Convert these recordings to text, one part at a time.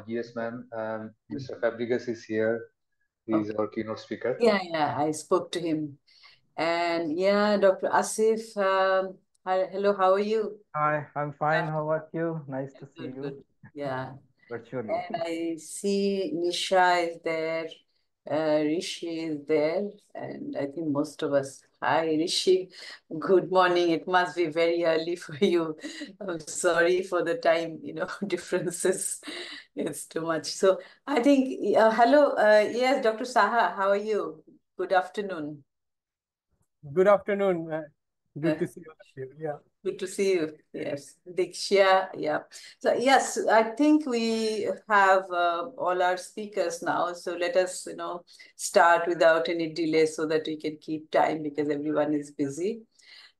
Yes, ma'am. Mr. Fabregas is here. He is Okay. our keynote speaker. Yeah, I spoke to him. And yeah, Dr. Asif, hello, how are you? Hi, I'm Uh, fine. How about you? Nice to see Good, you good. Yeah. virtually. And I see Nisha is there, Rishi is there, and I think most of us. Hi, Rishi. Good morning. It must be very early for you. I'm sorry for the time, differences. It's too much. So I think, hello, yes, Dr. Saha, how are you? Good afternoon. Good afternoon. Uh, Good to see all of you. Yeah. Good to see you. Yes, Dikshya. Yeah. So yes, I think we have all our speakers now. So let us, start without any delay so that we can keep time because everyone is busy.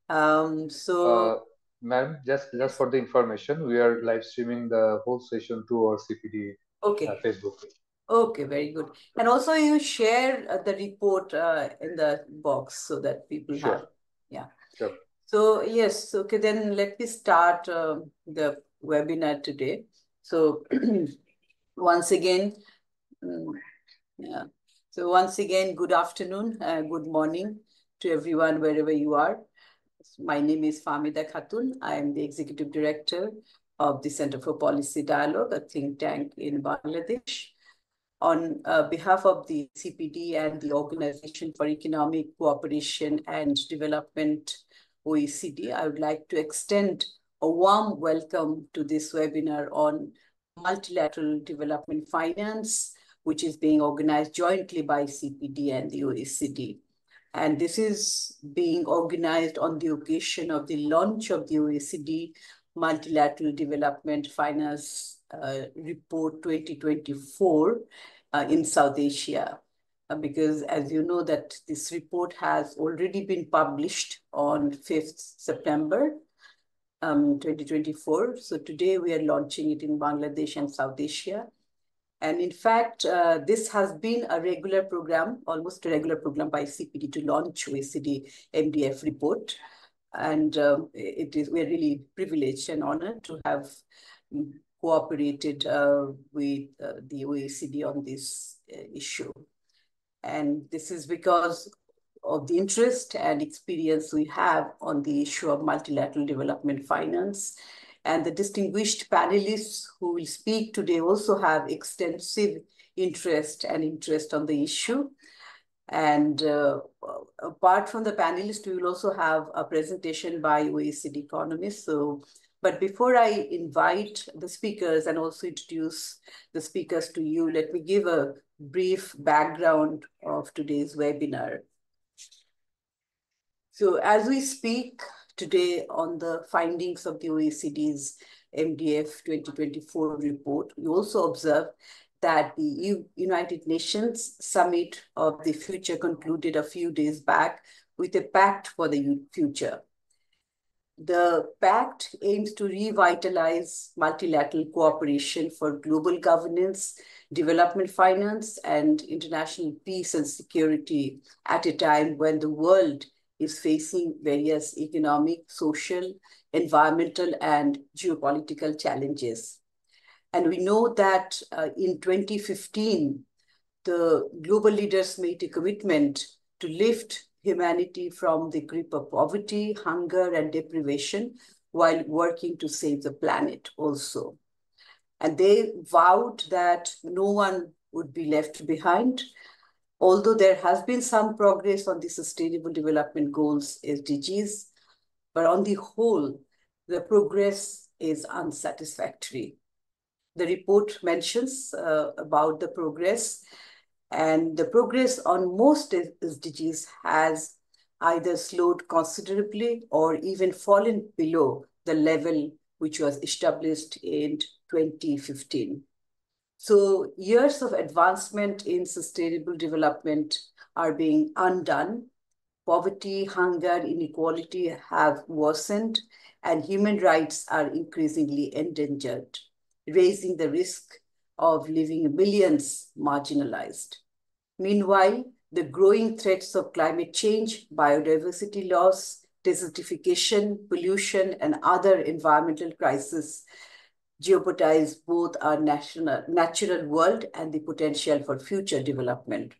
So Uh, Ma'am, just yes. for the information, we are live streaming the whole session to our CPD Okay. Facebook page. Okay, very good. And also you share the report in the box so that people Sure, have, yeah. sure. So yes, okay, then let me start the webinar today. So once again, mm, yeah. So once again, good afternoon, good morning to everyone wherever you are. My name is Famida Khatun. I am the Executive Director of the Center for Policy Dialogue, a think tank in Bangladesh. On behalf of the CPD and the Organization for Economic Cooperation and Development, OECD, I would like to extend a warm welcome to this webinar on multilateral development finance, which is being organized jointly by CPD and the OECD. And this is being organized on the occasion of the launch of the OECD Multilateral Development Finance Report 2024 in South Asia. Because as you know that this report has already been published on 5th September 2024. So today we are launching it in Bangladesh and South Asia. And in fact, this has been a regular program, almost a regular program by CPD to launch OECD MDF report. And we're really privileged and honored to have cooperated with the OECD on this issue. And this is because of the interest and experience we have on the issue of multilateral development finance. And the distinguished panelists who will speak today also have extensive interest on the issue. And apart from the panelists, we will also have a presentation by OECD economists. But before I invite the speakers and also introduce the speakers to you, let me give a brief background of today's webinar. So as we speak today on the findings of the OECD's MDF 2024 report, we also observe that the United Nations Summit of the Future concluded a few days back with a pact for the future. The pact aims to revitalize multilateral cooperation for global governance, development finance, and international peace and security at a time when the world is facing various economic, social, environmental, and geopolitical challenges. And we know that in 2015, the global leaders made a commitment to lift humanity from the grip of poverty, hunger, and deprivation while working to save the planet also. And they vowed that no one would be left behind. Although there has been some progress on the Sustainable Development Goals, SDGs, but on the whole, the progress is unsatisfactory. The report mentions about the progress, and the progress on most SDGs has either slowed considerably or even fallen below the level which was established in 2015. So years of advancement in sustainable development are being undone. Poverty, hunger, inequality have worsened, and human rights are increasingly endangered, raising the risk of leaving millions marginalized. Meanwhile, the growing threats of climate change, biodiversity loss, desertification, pollution, and other environmental crises jeopardize both our natural world and the potential for future development.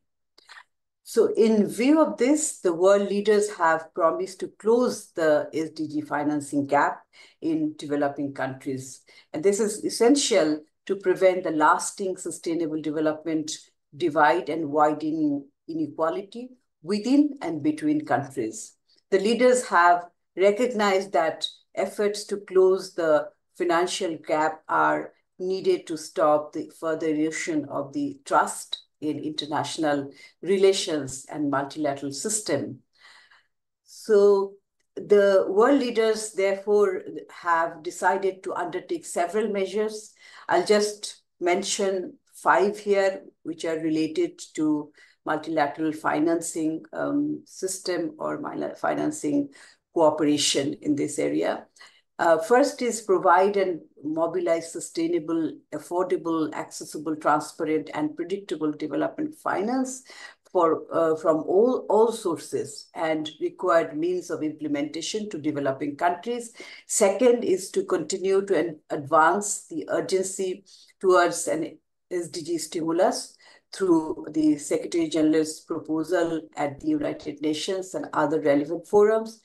So in view of this, the world leaders have promised to close the SDG financing gap in developing countries. And this is essential to prevent the lasting sustainable development divide and widening inequality within and between countries. The leaders have recognized that efforts to close the financial gap are needed to stop the further erosion of the trust in international relations and multilateral system. So the world leaders, therefore, have decided to undertake several measures. I'll just mention 5 here, which are related to multilateral financing system or financing cooperation in this area. First is provide and mobilize sustainable, affordable, accessible, transparent, and predictable development finance from all sources and required means of implementation to developing countries. Second is to continue to advance the urgency towards an SDG stimulus through the Secretary General's proposal at the United Nations and other relevant forums.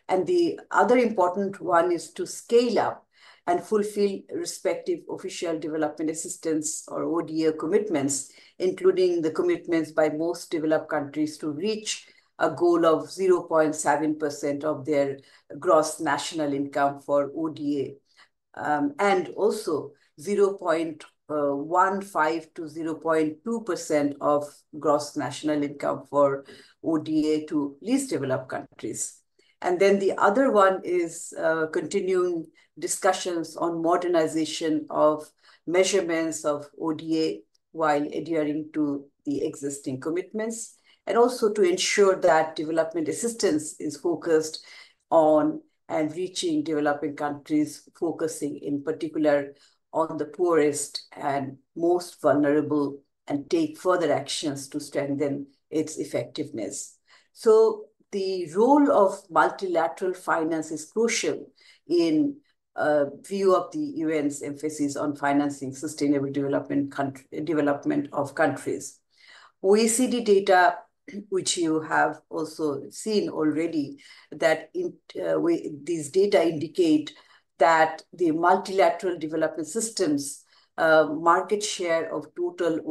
And the other important one is to scale up and fulfill respective official development assistance or ODA commitments, including the commitments by most developed countries to reach a goal of 0.7% of their gross national income for ODA, and also 0.15 to 0.2% of gross national income for ODA to least developed countries. And then the other one is continuing discussions on modernization of measurements of ODA while adhering to the existing commitments, and also to ensure that development assistance is focused on and reaching developing countries, focusing in particular on the poorest and most vulnerable, and take further actions to strengthen its effectiveness. So the role of multilateral finance is crucial in view of the UN's emphasis on financing sustainable development of countries. OECD data, which you have also seen already, that these data indicate that the multilateral development systems market share of total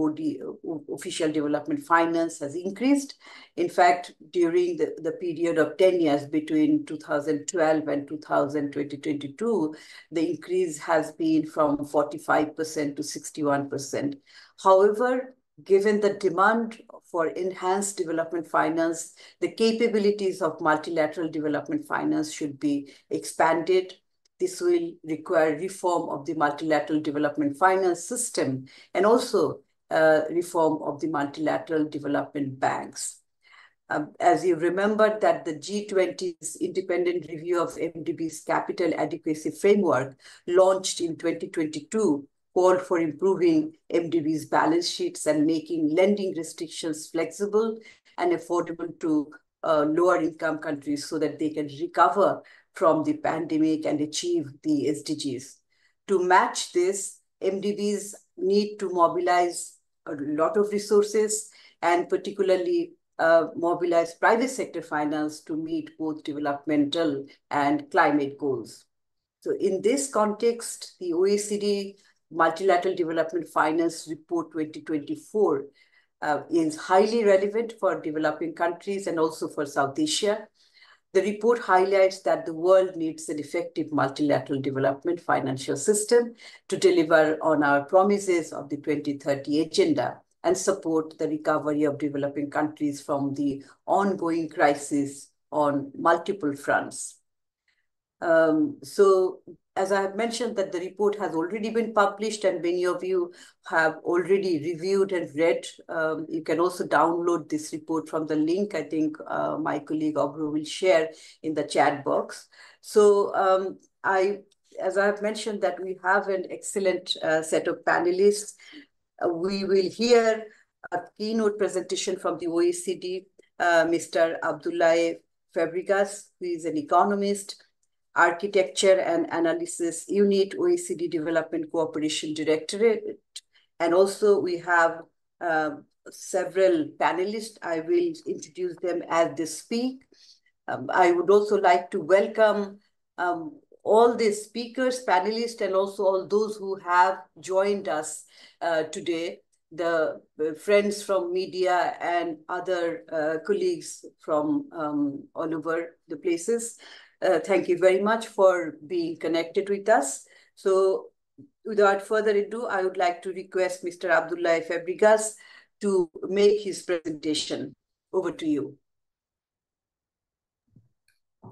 official development finance has increased. In fact, during the period of 10 years between 2012 and 2022, the increase has been from 45% to 61%. However, given the demand for enhanced development finance, the capabilities of multilateral development finance should be expanded. This will require reform of the multilateral development finance system and also reform of the multilateral development banks. As you remember that the G20's independent review of MDB's capital adequacy framework launched in 2022 called for improving MDB's balance sheets and making lending restrictions flexible and affordable to lower income countries so that they can recover from the pandemic and achieve the SDGs. To match this, MDBs need to mobilize a lot of resources and particularly mobilize private sector finance to meet both developmental and climate goals. So in this context, the OECD Multilateral Development Finance Report 2024 is highly relevant for developing countries and also for South Asia. The report highlights that the world needs an effective multilateral development financial system to deliver on our promises of the 2030 agenda and support the recovery of developing countries from the ongoing crisis on multiple fronts. So as I have mentioned that the report has already been published and many of you have already reviewed and read. You can also download this report from the link I think my colleague Obro will share in the chat box. So as I have mentioned that we have an excellent set of panelists. We will hear a keynote presentation from the OECD, Mr. Abdoulaye Fabregas, who is an economist. Architecture and Analysis Unit, OECD Development Cooperation Directorate. And also we have several panelists. I will introduce them as they speak. I would also like to welcome all the speakers, panelists, and also all those who have joined us today, the friends from media and other colleagues from all over the places. Thank you very much for being connected with us. So without further ado, I would like to request Mr. Abdullah Fabregas to make his presentation. Over to you.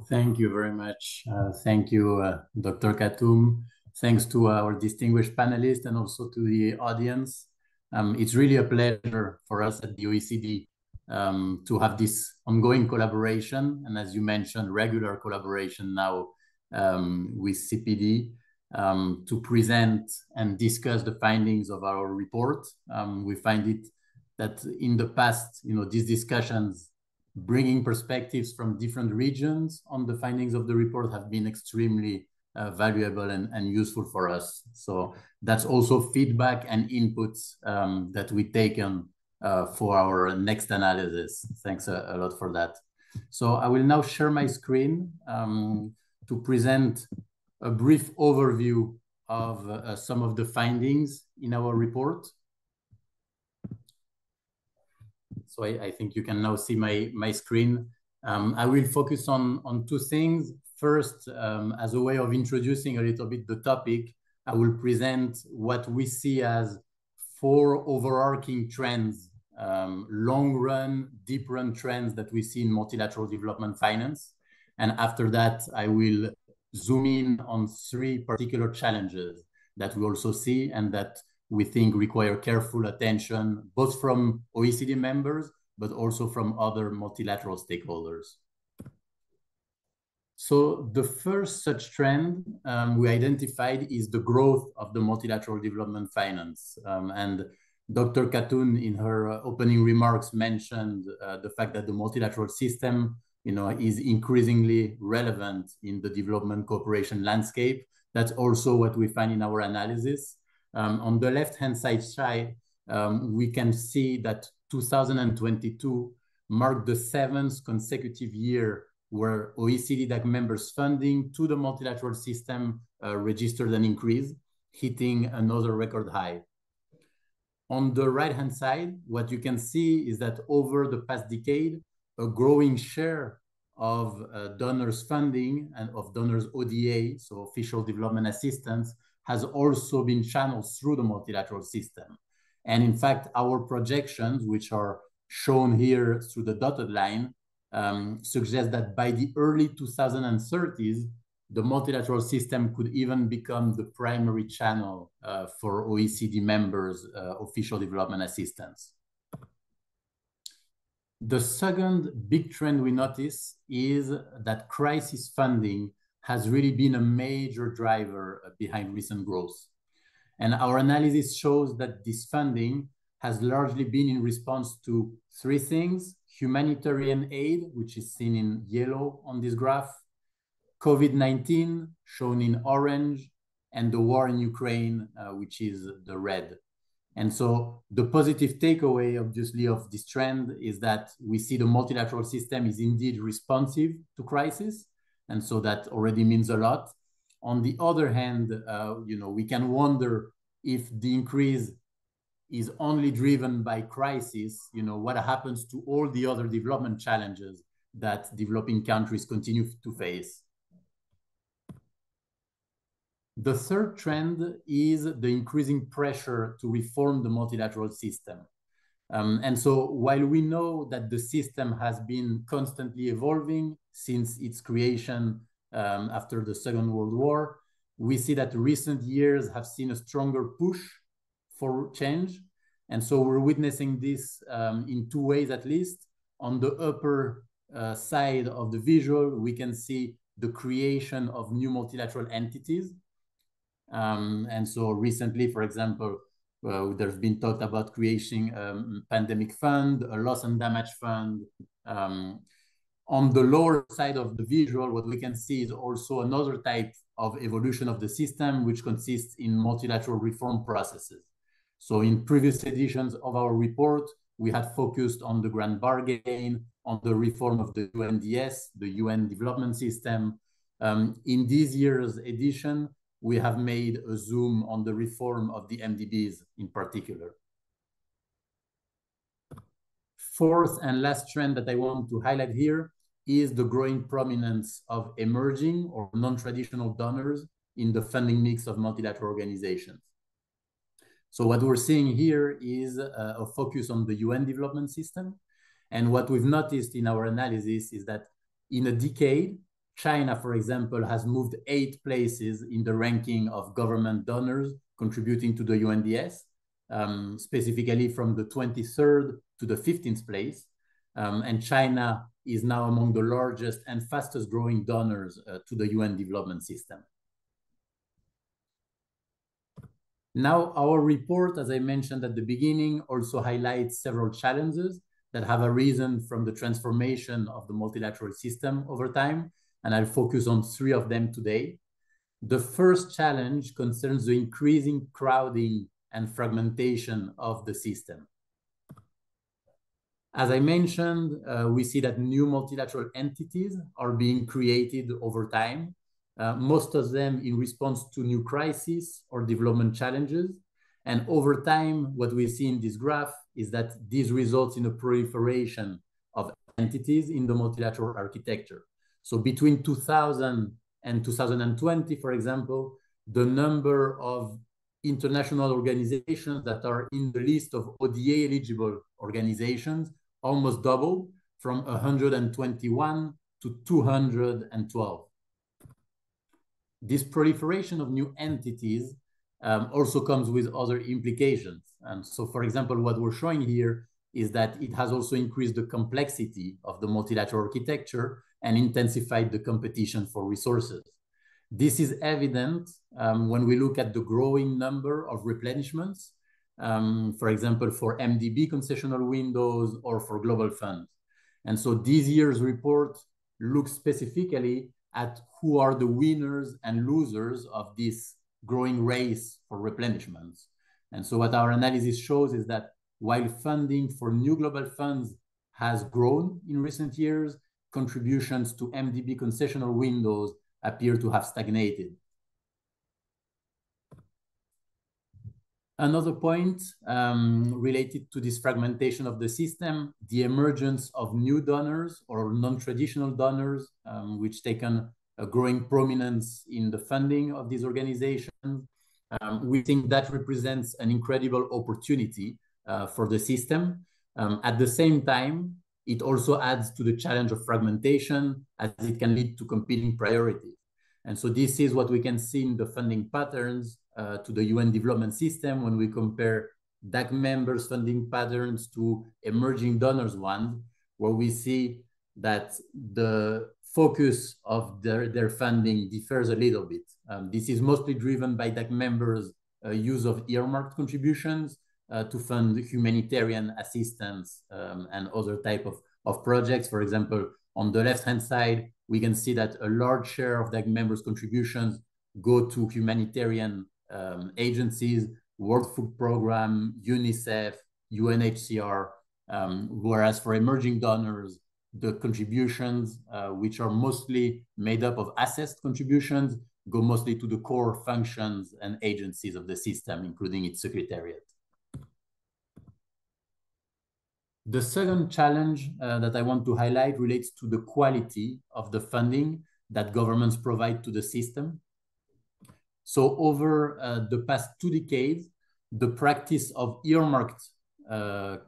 Thank you very much. Thank you, Dr. Khathoum. Thanks to our distinguished panelists and also to the audience. It's really a pleasure for us at the OECD to have this ongoing collaboration, and as you mentioned, regular collaboration now with CPD to present and discuss the findings of our report. We find it that in the past, these discussions bringing perspectives from different regions on the findings of the report have been extremely valuable and useful for us. So that's also feedback and inputs that we take on for our next analysis. Thanks a lot for that. So I will now share my screen to present a brief overview of some of the findings in our report. So I think you can now see my screen. I will focus on two things. First, as a way of introducing a little bit the topic, I will present what we see as 4 overarching trends, long run, deep run trends that we see in multilateral development finance. And after that, I will zoom in on 3 particular challenges that we also see and that we think require careful attention, both from OECD members, but also from other multilateral stakeholders. So the first such trend we identified is the growth of the multilateral development finance. And Dr. Khathoum, in her opening remarks, mentioned the fact that the multilateral system is increasingly relevant in the development cooperation landscape. That's also what we find in our analysis. On the left-hand side, we can see that 2022 marked the 7th consecutive year where OECD DAC members' funding to the multilateral system registered an increase, hitting another record high. On the right-hand side, what you can see is that over the past decade, a growing share of donors' funding and of donors' ODA, so official development assistance, has also been channeled through the multilateral system. And in fact, our projections, which are shown here through the dotted line, suggest that by the early 2030s, the multilateral system could even become the primary channel for OECD members' official development assistance. The second big trend we notice is that crisis funding has really been a major driver behind recent growth. And our analysis shows that this funding has largely been in response to 3 things: humanitarian aid, which is seen in yellow on this graph, COVID-19, shown in orange, and the war in Ukraine, which is the red. And so the positive takeaway, obviously, of this trend is that we see the multilateral system is indeed responsive to crisis. And so that already means a lot. On the other hand, we can wonder if the increase is only driven by crisis, what happens to all the other development challenges that developing countries continue to face. The third trend is the increasing pressure to reform the multilateral system. And so while we know that the system has been constantly evolving since its creation after the Second World War, we see that recent years have seen a stronger push for change. And so we're witnessing this in 2 ways at least. On the upper side of the visual, we can see the creation of new multilateral entities. And so recently, for example, there's been talk about creating a pandemic fund, a loss and damage fund. On the lower side of the visual, what we can see is also another type of evolution of the system, which consists in multilateral reform processes. So in previous editions of our report, we had focused on the grand bargain, on the reform of the UNDS, the UN Development System. In this year's edition, we have made a zoom on the reform of the MDBs in particular. Fourth and last trend that I want to highlight here is the growing prominence of emerging or non-traditional donors in the funding mix of multilateral organizations. So what we're seeing here is a focus on the UN development system. And what we've noticed in our analysis is that in a decade, China, for example, has moved 8 places in the ranking of government donors contributing to the UNDS, specifically from the 23rd to the 15th place. And China is now among the largest and fastest growing donors to the UN development system. Now, our report, as I mentioned at the beginning, also highlights several challenges that have arisen from the transformation of the multilateral system over time, and I'll focus on 3 of them today. The first challenge concerns the increasing crowding and fragmentation of the system. As I mentioned, we see that new multilateral entities are being created over time, most of them in response to new crises or development challenges. And over time, what we see in this graph is that this results in a proliferation of entities in the multilateral architecture. So between 2000 and 2020, for example, the number of international organizations that are in the list of ODA eligible organizations almost doubled from 121 to 212. This proliferation of new entities also comes with other implications. So, for example, what we're showing here is that it has also increased the complexity of the multilateral architecture and intensified the competition for resources. This is evident when we look at the growing number of replenishments, for example, for MDB concessional windows or for global funds. And so this year's report looks specifically at who are the winners and losers of this growing race for replenishments. And so what our analysis shows is that while funding for new global funds has grown in recent years, contributions to MDB concessional windows appear to have stagnated. Another point related to this fragmentation of the system, the emergence of new donors or non-traditional donors, which taken a growing prominence in the funding of these organizations. We think that represents an incredible opportunity for the system. At the same time, it also adds to the challenge of fragmentation as it can lead to competing priorities. And so this is what we can see in the funding patterns to the UN development system when we compare DAC members' funding patterns to emerging donors ones, where we see that the focus of their funding differs a little bit. This is mostly driven by DAC members' use of earmarked contributions to fund humanitarian assistance and other type of projects. For example, on the left-hand side, we can see that a large share of DAC members' contributions go to humanitarian agencies, World Food Programme, UNICEF, UNHCR, whereas for emerging donors, the contributions, which are mostly made up of assessed contributions, go mostly to the core functions and agencies of the system, including its secretariat. The second challenge that I want to highlight relates to the quality of the funding that governments provide to the system. So over the past 2 decades, the practice of earmarked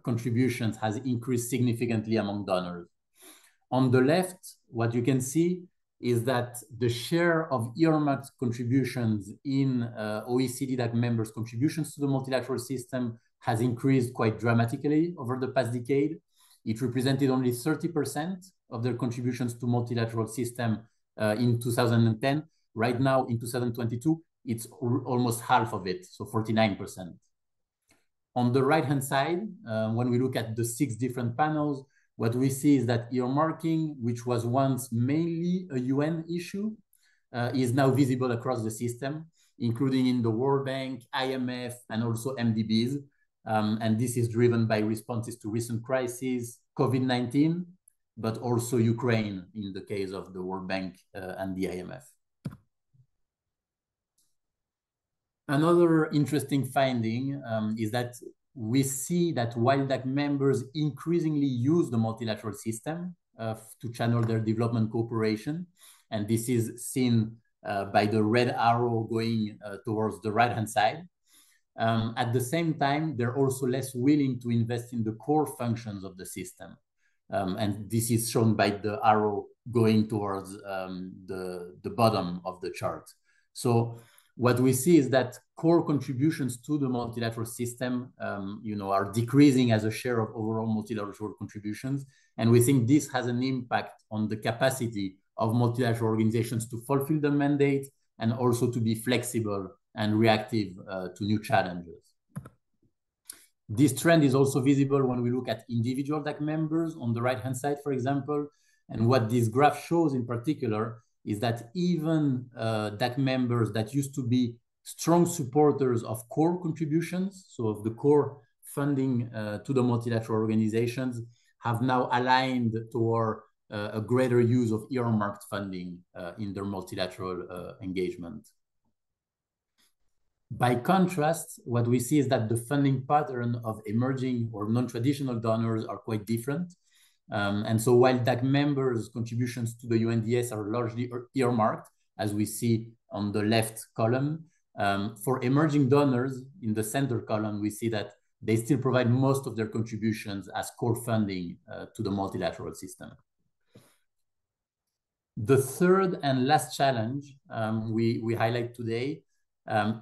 contributions has increased significantly among donors. On the left, what you can see is that the share of earmarked contributions in OECD DAC members' contributions to the multilateral system has increased quite dramatically over the past decade. It represented only 30% of their contributions to multilateral system in 2010. Right now, in 2022, it's almost half of it, so 49%. On the right-hand side, when we look at the 6 different panels, what we see is that earmarking, which was once mainly a UN issue, is now visible across the system, including in the World Bank, IMF, and also MDBs. And this is driven by responses to recent crises, COVID-19, but also Ukraine in the case of the World Bank and the IMF. Another interesting finding is that we see that while DAC members increasingly use the multilateral system to channel their development cooperation, and this is seen by the red arrow going towards the right-hand side, at the same time, they're also less willing to invest in the core functions of the system. And this is shown by the arrow going towards the bottom of the chart. So what we see is that core contributions to the multilateral system are decreasing as a share of overall multilateral contributions. And we think this has an impact on the capacity of multilateral organizations to fulfill their mandate and also to be flexible and reactive to new challenges. This trend is also visible when we look at individual DAC members on the right-hand side, for example. And what this graph shows in particular is that even DAC members that used to be strong supporters of core contributions, so of the core funding to the multilateral organizations, have now aligned toward a greater use of earmarked funding in their multilateral engagement. By contrast, what we see is that the funding pattern of emerging or non-traditional donors are quite different. And so while DAC members' contributions to the UNDS are largely earmarked, as we see on the left column, for emerging donors in the center column, we see that they still provide most of their contributions as core funding to the multilateral system. The third and last challenge we highlight today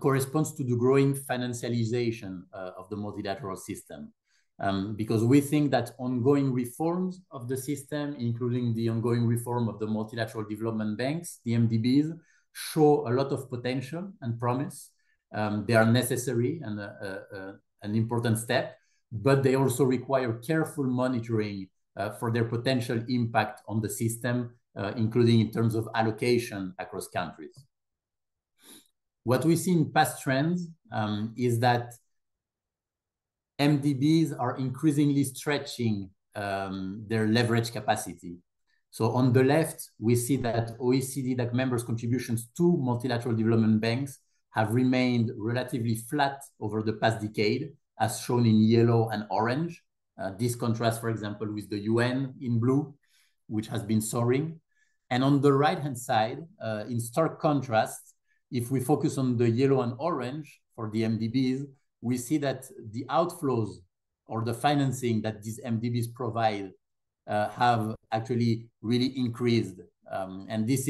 corresponds to the growing financialization of the multilateral system. Because we think that ongoing reforms of the system, including the ongoing reform of the multilateral development banks, the MDBs, show a lot of potential and promise. They are necessary and an important step, but they also require careful monitoring for their potential impact on the system, including in terms of allocation across countries. What we see in past trends is that MDBs are increasingly stretching their leverage capacity. So on the left, we see that OECD DAC members' contributions to multilateral development banks have remained relatively flat over the past decade, as shown in yellow and orange. This contrasts, for example, with the UN in blue, which has been soaring. And on the right-hand side, in stark contrast, if we focus on the yellow and orange for the MDBs, we see that the outflows or the financing that these MDBs provide have actually really increased. And this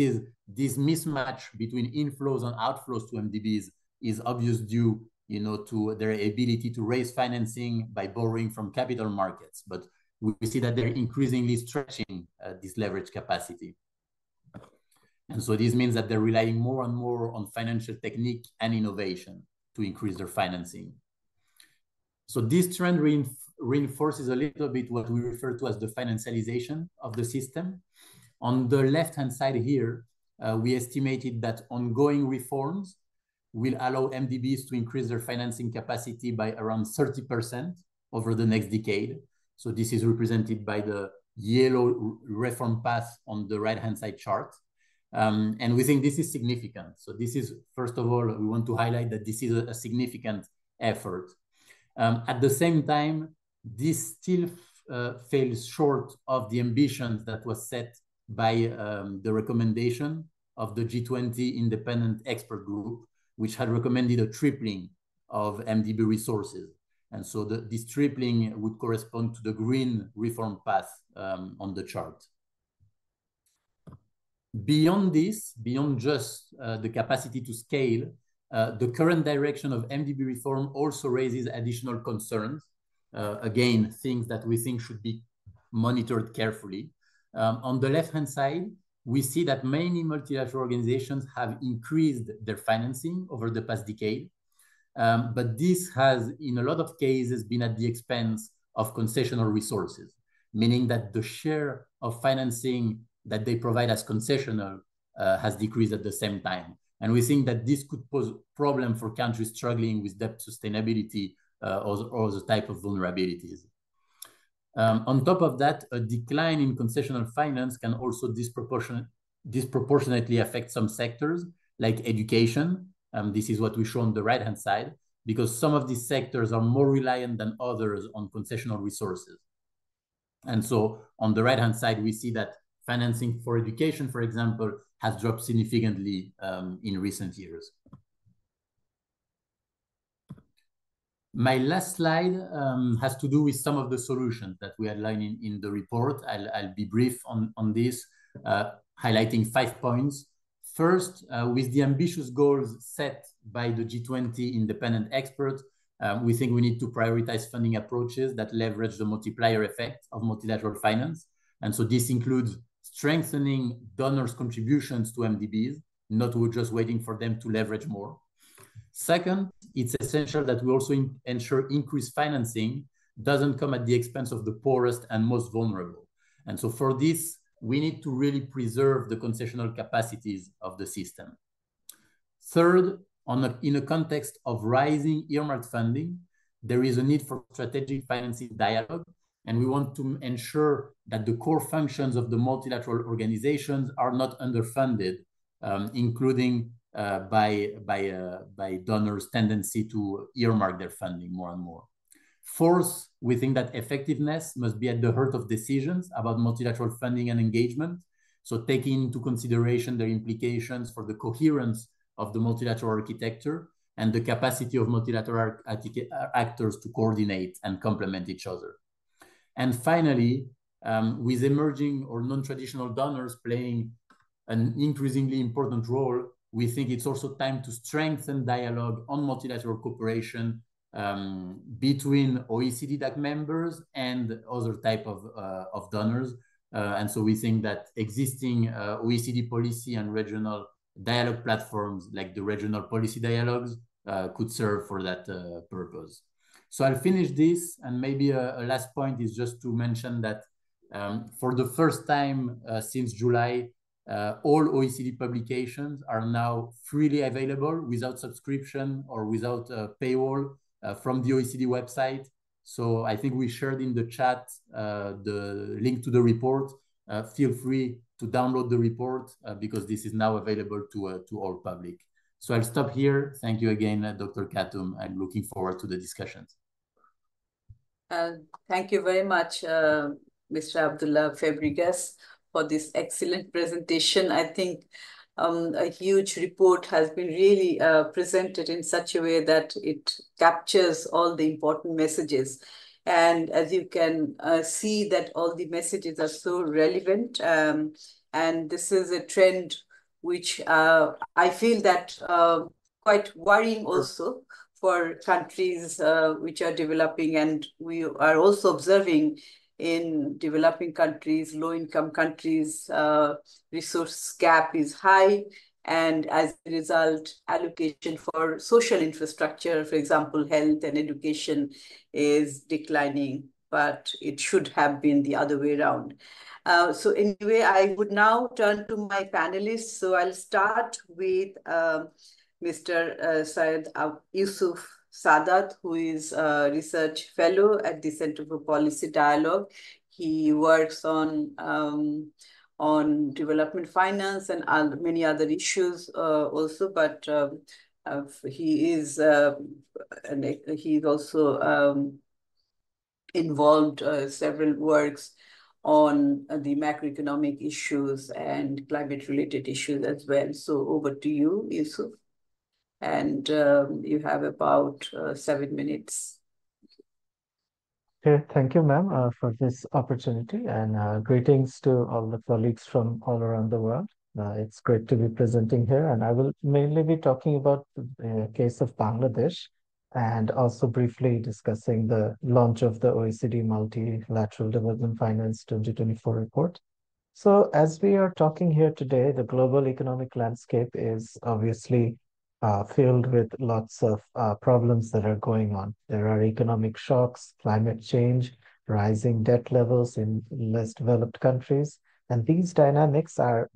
mismatch between inflows and outflows to MDBs is obvious due to their ability to raise financing by borrowing from capital markets. But we see that they're increasingly stretching this leverage capacity. And so this means that they're relying more and more on financial technique and innovation to increase their financing. So this trend reinforces a little bit what we refer to as the financialization of the system. On the left-hand side here, we estimated that ongoing reforms will allow MDBs to increase their financing capacity by around 30% over the next decade. So this is represented by the yellow reform path on the right-hand side chart. And we think this is significant. So this is, first of all, we want to highlight that this is a significant effort. At the same time, this still falls short of the ambitions that was set by the recommendation of the G20 Independent Expert Group, which had recommended a tripling of MDB resources. And so this tripling would correspond to the green reform path on the chart. Beyond this, beyond just the capacity to scale, the current direction of MDB reform also raises additional concerns. Again, things that we think should be monitored carefully. On the left-hand side, we see that many multilateral organizations have increased their financing over the past decade. But this has, in a lot of cases, been at the expense of concessional resources. meaning that the share of financing that they provide as concessional has decreased at the same time. And we think that this could pose problem for countries struggling with debt sustainability or the type of vulnerabilities. On top of that, a decline in concessional finance can also disproportionately affect some sectors like education. This is what we show on the right-hand side, because some of these sectors are more reliant than others on concessional resources. And so on the right-hand side, we see that financing for education, for example, has dropped significantly in recent years. My last slide has to do with some of the solutions that we outline in the report. I'll be brief on this, highlighting 5 points. First, with the ambitious goals set by the G20 independent experts, we think we need to prioritize funding approaches that leverage the multiplier effect of multilateral finance. And so this includes strengthening donors' contributions to MDBs, not just waiting for them to leverage more. Second, it's essential that we also ensure increased financing doesn't come at the expense of the poorest and most vulnerable. And so for this, we need to really preserve the concessional capacities of the system. Third, in a context of rising earmarked funding, there is a need for strategic financing dialogue, and we want to ensure that the core functions of the multilateral organizations are not underfunded, including by donors' tendency to earmark their funding more and more. Fourth, we think that effectiveness must be at the heart of decisions about multilateral funding and engagement. So taking into consideration their implications for the coherence of the multilateral architecture and the capacity of multilateral actors to coordinate and complement each other. And finally, with emerging or non-traditional donors playing an increasingly important role, we think it's also time to strengthen dialogue on multilateral cooperation between OECD-DAC members and other type of donors. And so we think that existing OECD policy and regional dialogue platforms like the regional policy dialogues could serve for that purpose. So I'll finish this, and maybe a last point is just to mention that for the first time since July, all OECD publications are now freely available without subscription or without paywall from the OECD website. So I think we shared in the chat the link to the report. Feel free to download the report because this is now available to all public. So I'll stop here. Thank you again, Dr. Khatun. I'm looking forward to the discussions. Thank you very much, Mr. Abdullah Fabregas, for this excellent presentation. I think a huge report has been really presented in such a way that it captures all the important messages. And as you can see that all the messages are so relevant. And this is a trend which I feel that quite worrying also for countries which are developing, and we are also observing in developing countries, low-income countries, resource gap is high, and as a result, allocation for social infrastructure, for example, health and education, is declining, but it should have been the other way around. So anyway, I would now turn to my panelists. So I'll start with Mr. Syed Yusuf Sadat, who is a research fellow at the Center for Policy Dialogue. He works on development finance and many other issues also, but he is also involved several works on the macroeconomic issues and climate-related issues as well. So over to you, Yusuf. And you have about 7 minutes. Okay, thank you, ma'am, for this opportunity, and greetings to all the colleagues from all around the world. It's great to be presenting here, and I will mainly be talking about the case of Bangladesh and also briefly discussing the launch of the OECD Multilateral Development Finance 2024 report. So as we are talking here today, the global economic landscape is obviously filled with lots of problems that are going on. There are economic shocks, climate change, rising debt levels in less developed countries. And these dynamics are,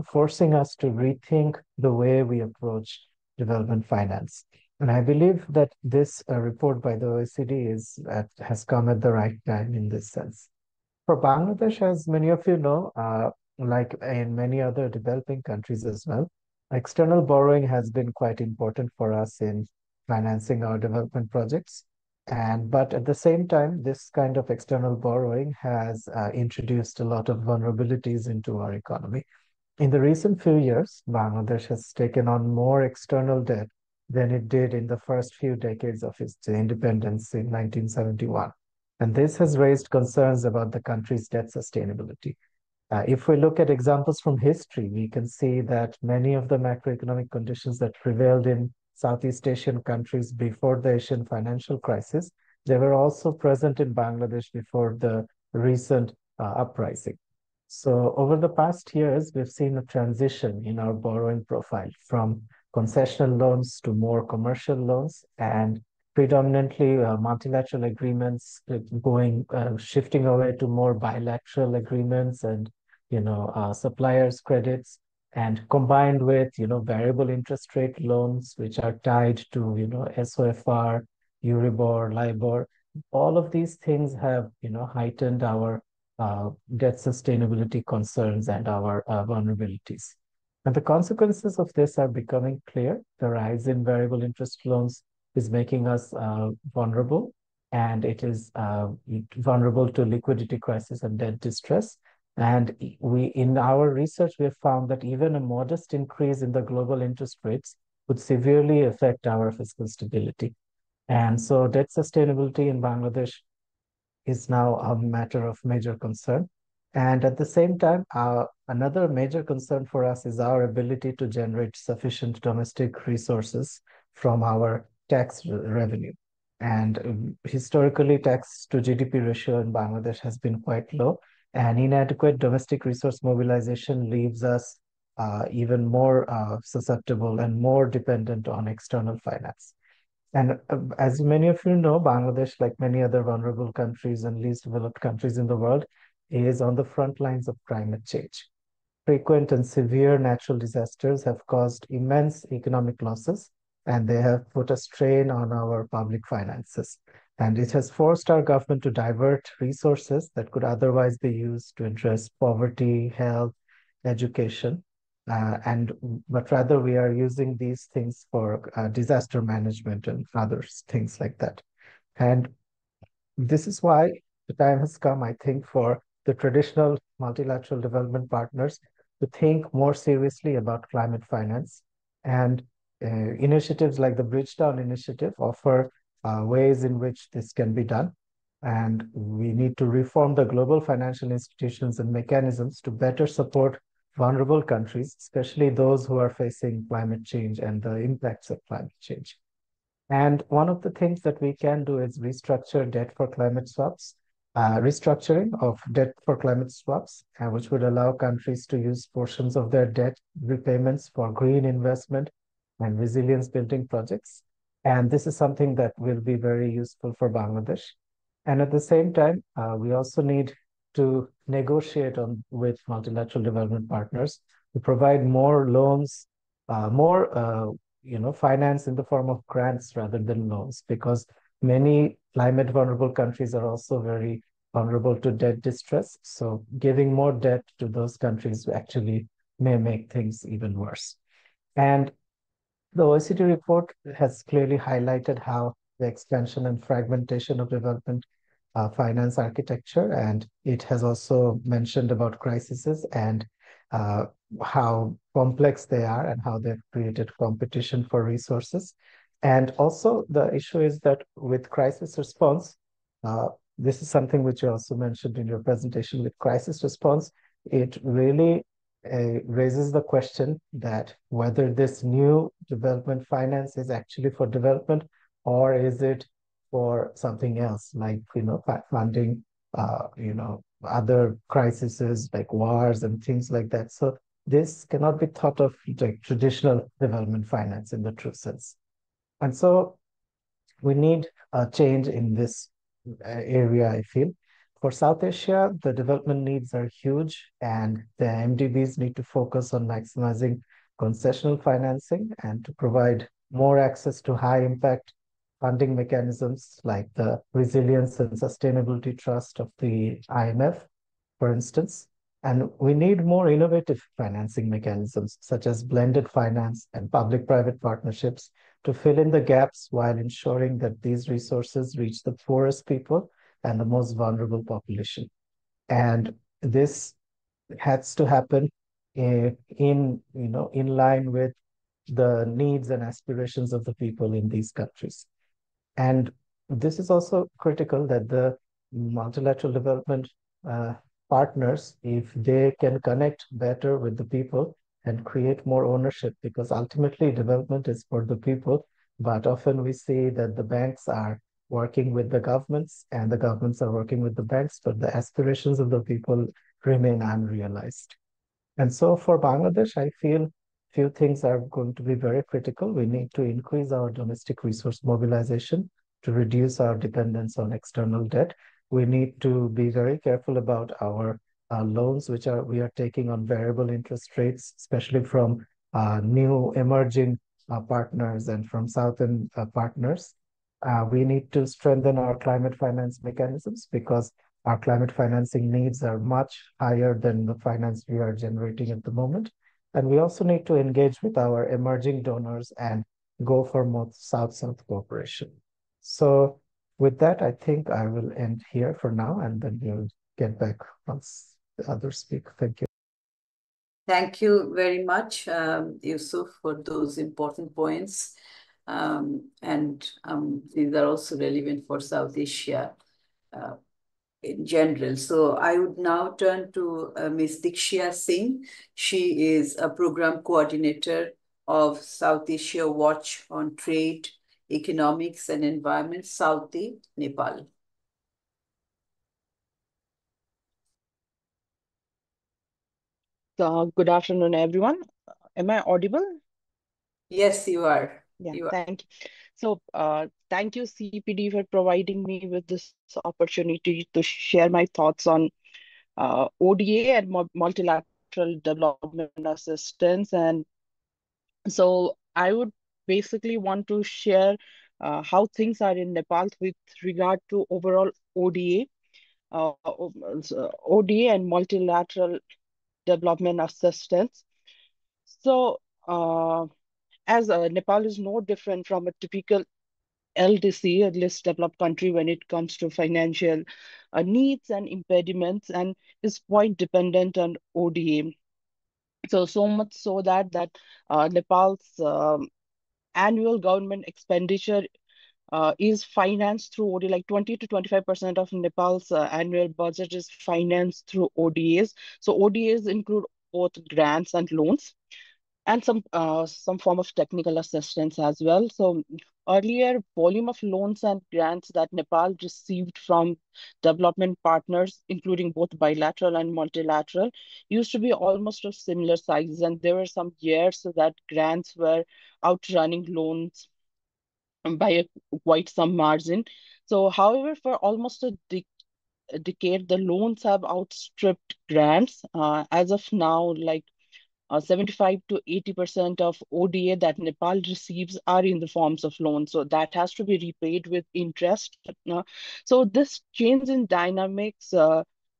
forcing us to rethink the way we approach development finance. And I believe that this report by the OECD has come at the right time in this sense. For Bangladesh, as many of you know, like in many other developing countries as well, external borrowing has been quite important for us in financing our development projects. But at the same time, this kind of external borrowing has introduced a lot of vulnerabilities into our economy. In the recent few years, Bangladesh has taken on more external debt than it did in the first few decades of its independence in 1971. And this has raised concerns about the country's debt sustainability. If we look at examples from history, we can see that many of the macroeconomic conditions that prevailed in Southeast Asian countries before the Asian financial crisis, they were also present in Bangladesh before the recent uprising. So over the past years, we've seen a transition in our borrowing profile from concessional loans to more commercial loans, and predominantly multilateral agreements shifting away to more bilateral agreements and suppliers credits, and combined with variable interest rate loans which are tied to SOFR, Euribor, LIBOR. All of these things have heightened our debt sustainability concerns and our vulnerabilities. And the consequences of this are becoming clear. The rise in variable interest loans is making us vulnerable, and it is vulnerable to liquidity crisis and debt distress. And in our research, we have found that even a modest increase in the global interest rates would severely affect our fiscal stability. And so debt sustainability in Bangladesh is now a matter of major concern. And at the same time, another major concern for us is our ability to generate sufficient domestic resources from our tax revenue. And historically, tax to GDP ratio in Bangladesh has been quite low, and inadequate domestic resource mobilization leaves us even more susceptible and more dependent on external finance. And as many of you know, Bangladesh, like many other vulnerable countries and least developed countries in the world, is on the front lines of climate change. Frequent and severe natural disasters have caused immense economic losses, and they have put a strain on our public finances. And it has forced our government to divert resources that could otherwise be used to address poverty, health, education, but rather we are using these things for disaster management and other things like that. And this is why the time has come, I think, for the traditional multilateral development partners to think more seriously about climate finance. And initiatives like the Bridgetown Initiative offer ways in which this can be done. And we need to reform the global financial institutions and mechanisms to better support vulnerable countries, especially those who are facing climate change and the impacts of climate change. And one of the things that we can do is restructure debt for climate swaps, restructuring of debt for climate swaps, which would allow countries to use portions of their debt repayments for green investment and resilience building projects. And this is something that will be very useful for Bangladesh. And at the same time, we also need to negotiate with multilateral development partners to provide more loans, more finance in the form of grants rather than loans, because many climate vulnerable countries are also very vulnerable to debt distress. So giving more debt to those countries actually may make things even worse. And the OECD report has clearly highlighted how the expansion and fragmentation of development finance architecture, and it has also mentioned about crises and how complex they are and how they've created competition for resources. And also the issue is that with crisis response, this is something which you also mentioned in your presentation, with crisis response, it really raises the question that whether this new development finance is actually for development, or is it for something else, like funding other crises like wars and things like that. So this cannot be thought of like traditional development finance in the true sense. And so we need a change in this area, I feel. For South Asia, the development needs are huge, and the MDBs need to focus on maximizing concessional financing and to provide more access to high impact funding mechanisms like the Resilience and Sustainability Trust of the IMF, for instance. And we need more innovative financing mechanisms, such as blended finance and public-private partnerships, to fill in the gaps while ensuring that these resources reach the poorest people and the most vulnerable population. And this has to happen in line with the needs and aspirations of the people in these countries. And this is also critical that the multilateral development uh, partners, if they can connect better with the people and create more ownership, because ultimately development is for the people, but often we see that the banks are working with the governments and the governments are working with the banks, but the aspirations of the people remain unrealized. And so for Bangladesh, I feel few things are going to be very critical. We need to increase our domestic resource mobilization to reduce our dependence on external debt. We need to be very careful about our loans, which we are taking on variable interest rates, especially from new emerging partners and from Southern partners. We need to strengthen our climate finance mechanisms because our climate financing needs are much higher than the finance we are generating at the moment. And we also need to engage with our emerging donors and go for more South-South cooperation. So with that, I think I will end here for now, and then we'll get back once the others speak. Thank you. Thank you very much, Yusuf, for those important points. These are also relevant for South Asia in general. So I would now turn to Ms. Dikshya Singh. She is a program coordinator of South Asia Watch on Trade, Economics and Environment, Southie, Nepal. Good afternoon, everyone. Am I audible? Yes, you are. Yeah, You are. thank you. So, thank you, CPD, for providing me with this opportunity to share my thoughts on ODA and multilateral development assistance. And so, I would basically want to share how things are in Nepal with regard to overall ODA, ODA and multilateral development assistance. So, as Nepal is no different from a typical LDC, a least developed country, when it comes to financial needs and impediments, and is quite dependent on ODA. So much so that Nepal's annual government expenditure is financed through ODA. Like 20 to 25% of Nepal's annual budget is financed through ODAs. So ODAs include both grants and loans, and some form of technical assistance as well. So earlier, volume of loans and grants that Nepal received from development partners, including both bilateral and multilateral, used to be almost of similar sizes. And there were some years that grants were outrunning loans by quite some margin. So, however, for almost a decade, the loans have outstripped grants. As of now, like 75 to 80% of ODA that Nepal receives are in the forms of loans. So that has to be repaid with interest. So this change in dynamics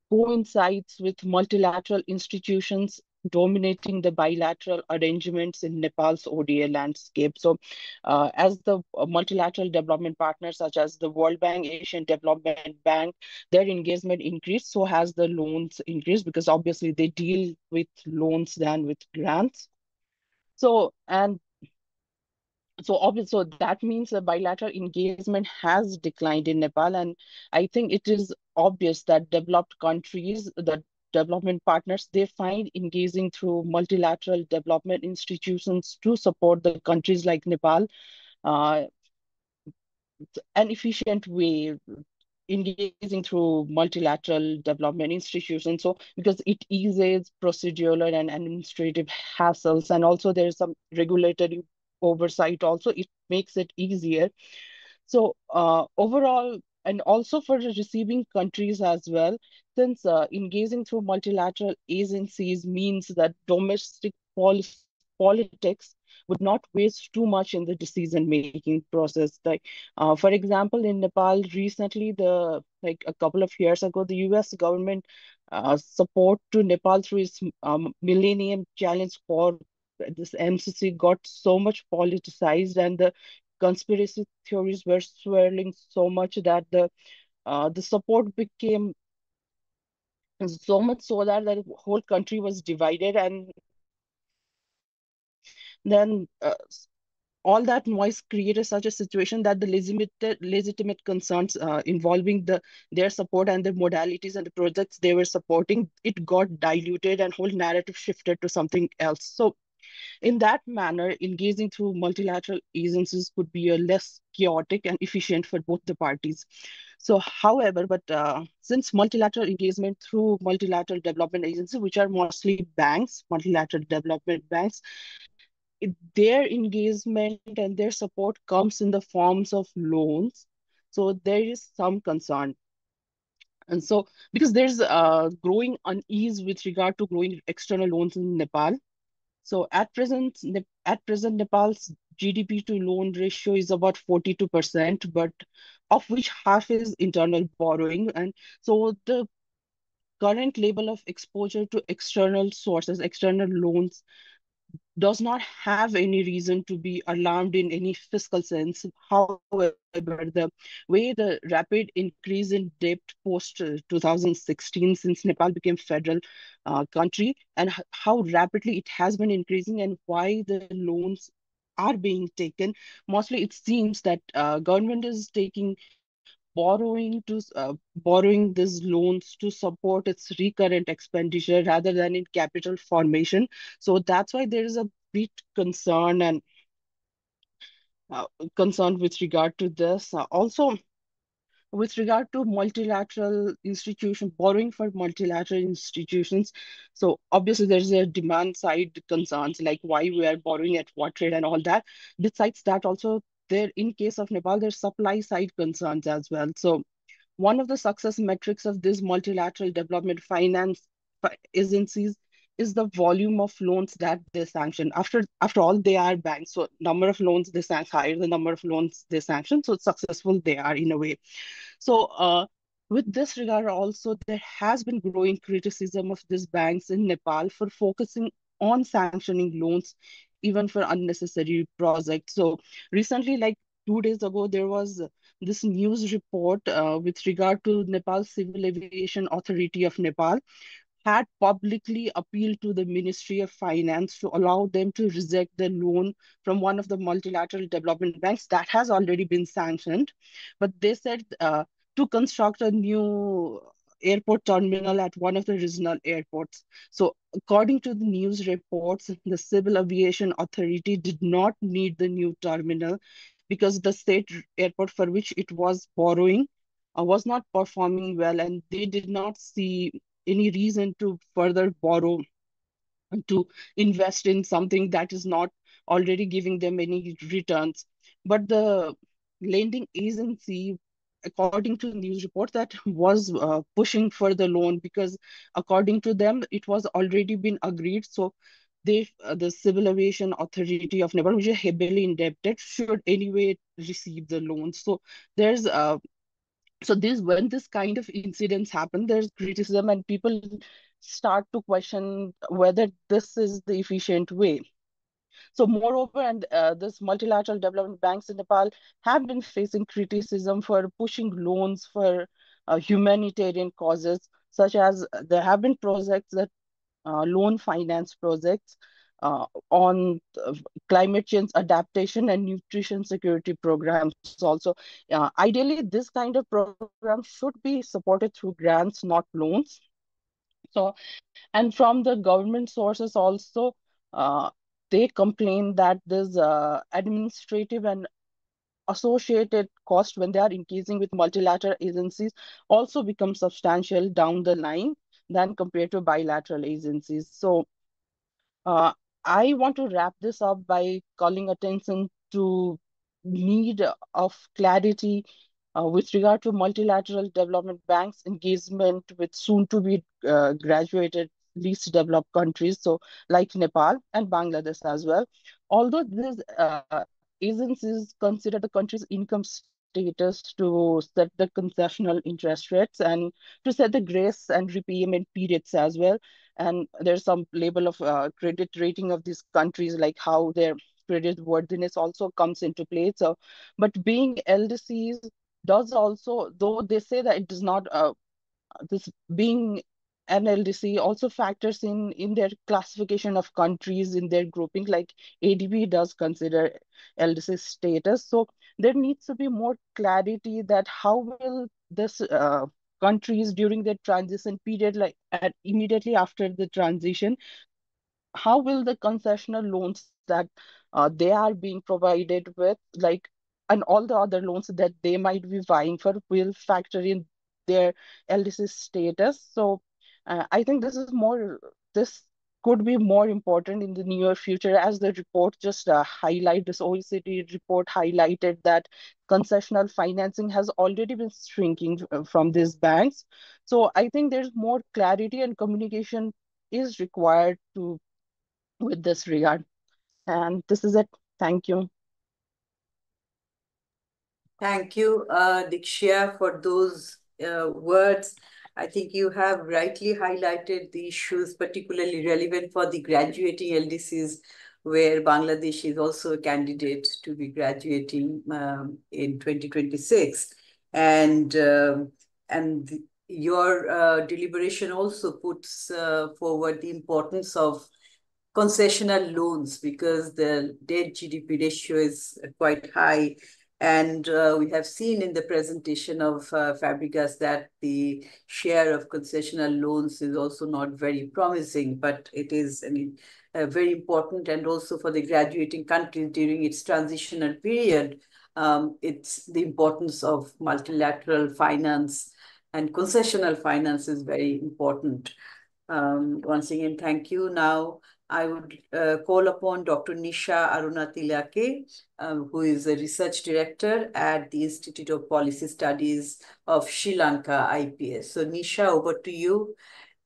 coincides with multilateral institutions dominating the bilateral arrangements in Nepal's ODA landscape. So as the multilateral development partners, such as the World Bank, Asian Development Bank, their engagement increased, so has the loans increased, because obviously they deal with loans than with grants. So, and so that means the bilateral engagement has declined in Nepal. And I think it is obvious that developed countries, the development partners, they find engaging through multilateral development institutions to support the countries like Nepal uh, an efficient way, engaging through multilateral development institutions. So because it eases procedural and administrative hassles, and also there's some regulatory oversight also, it makes it easier. So overall, and also for the receiving countries as well, since engaging through multilateral agencies means that domestic politics would not waste too much in the decision-making process. Like, for example, in Nepal recently, like a couple of years ago, the U.S. government support to Nepal through its Millennium Challenge for this MCC got so much politicized, and the conspiracy theories were swirling so much that the support became so much so that the whole country was divided, and then all that noise created such a situation that the legitimate concerns involving their support and the modalities and the projects they were supporting, it got diluted and whole narrative shifted to something else. So in that manner, engaging through multilateral agencies could be a less chaotic and efficient for both the parties. So, however, but since multilateral engagement through multilateral development agencies, which are mostly banks, multilateral development banks, their engagement and their support comes in the forms of loans. So there is some concern. And so, because there's growing unease with regard to growing external loans in Nepal. So at present, Nepal's GDP to loan ratio is about 42%, but of which half is internal borrowing. And so the current level of exposure to external sources, external loans, does not have any reason to be alarmed in any fiscal sense. However, the way the rapid increase in debt post 2016, since Nepal became federal country, and how rapidly it has been increasing, and why the loans are being taken, mostly it seems that government is taking borrowing these loans to support its recurrent expenditure rather than in capital formation. So that's why there is a bit uh, concern with regard to this. Also, with regard to multilateral institution borrowing for multilateral institutions, so obviously there's a demand side concerns like why we are borrowing at what rate and all that. Besides that, also there in case of Nepal, there's supply side concerns as well. So one of the success metrics of these multilateral development finance agencies is the volume of loans that they sanction. After all, they are banks, so number of loans they sanction, higher the number of loans they sanction, so successful they are in a way. So with this regard also, there has been growing criticism of these banks in Nepal for focusing on sanctioning loans, even for unnecessary projects. So recently, like 2 days ago, there was this news report with regard to Nepal Civil Aviation Authority of Nepal had publicly appealed to the Ministry of Finance to allow them to reject the loan from one of the multilateral development banks that has already been sanctioned. But they said to construct a new airport terminal at one of the regional airports. So according to the news reports, the Civil Aviation Authority did not need the new terminal because the state airport for which it was borrowing was not performing well, and they did not see any reason to further borrow to invest in something that is not already giving them any returns. But the lending agency, according to news report, that was pushing for the loan because according to them, it was already been agreed. So the Civil Aviation Authority of Nepal, which is heavily indebted, should anyway receive the loan. So there's when this kind of incidents happen, there's criticism and people start to question whether this is the efficient way. So moreover, and this multilateral development banks in Nepal have been facing criticism for pushing loans for humanitarian causes, such as there have been projects that loan finance projects on climate change adaptation and nutrition security programs also. Ideally, this kind of program should be supported through grants, not loans. So, and from the government sources also, uh, they complain that this administrative and associated cost when they are engaging with multilateral agencies also become substantial down the line than compared to bilateral agencies. So uh, I want to wrap this up by calling attention to need of clarity with regard to multilateral development banks engagement with soon-to-be graduated least developed countries, so like Nepal and Bangladesh as well. Although these agencies consider the country's income status to set the concessional interest rates and to set the grace and repayment periods as well. And there's some label of credit rating of these countries, like how their credit worthiness also comes into play. So, but being LDCs does also, though they say that it does not, this being an LDC also factors in their classification of countries in their grouping, like ADB does consider LDC status. So there needs to be more clarity that how will this countries during their transition period, like immediately after the transition, how will the concessional loans that they are being provided with, like, and all the other loans that they might be vying for will factor in their LDC status. So I think this could be more important in the near future, as the report just this OECD report highlighted that concessional financing has already been shrinking from these banks. So I think there's more clarity and communication is required to with this regard. And this is it. Thank you. Thank you, Dikshya, for those words. I think you have rightly highlighted the issues particularly relevant for the graduating LDCs, where Bangladesh is also a candidate to be graduating in 2026. And your deliberation also puts forward the importance of concessional loans, because the debt GDP ratio is quite high. And we have seen in the presentation of Fabregas that the share of concessional loans is also not very promising, but it is, I mean, very important. And also for the graduating countries during its transitional period, it's the importance of multilateral finance, and concessional finance is very important. Once again, thank you. Now, I would call upon Dr. Nisha Arunatilake, who is a research director at the Institute of Policy Studies of Sri Lanka, IPS. So, Nisha, over to you.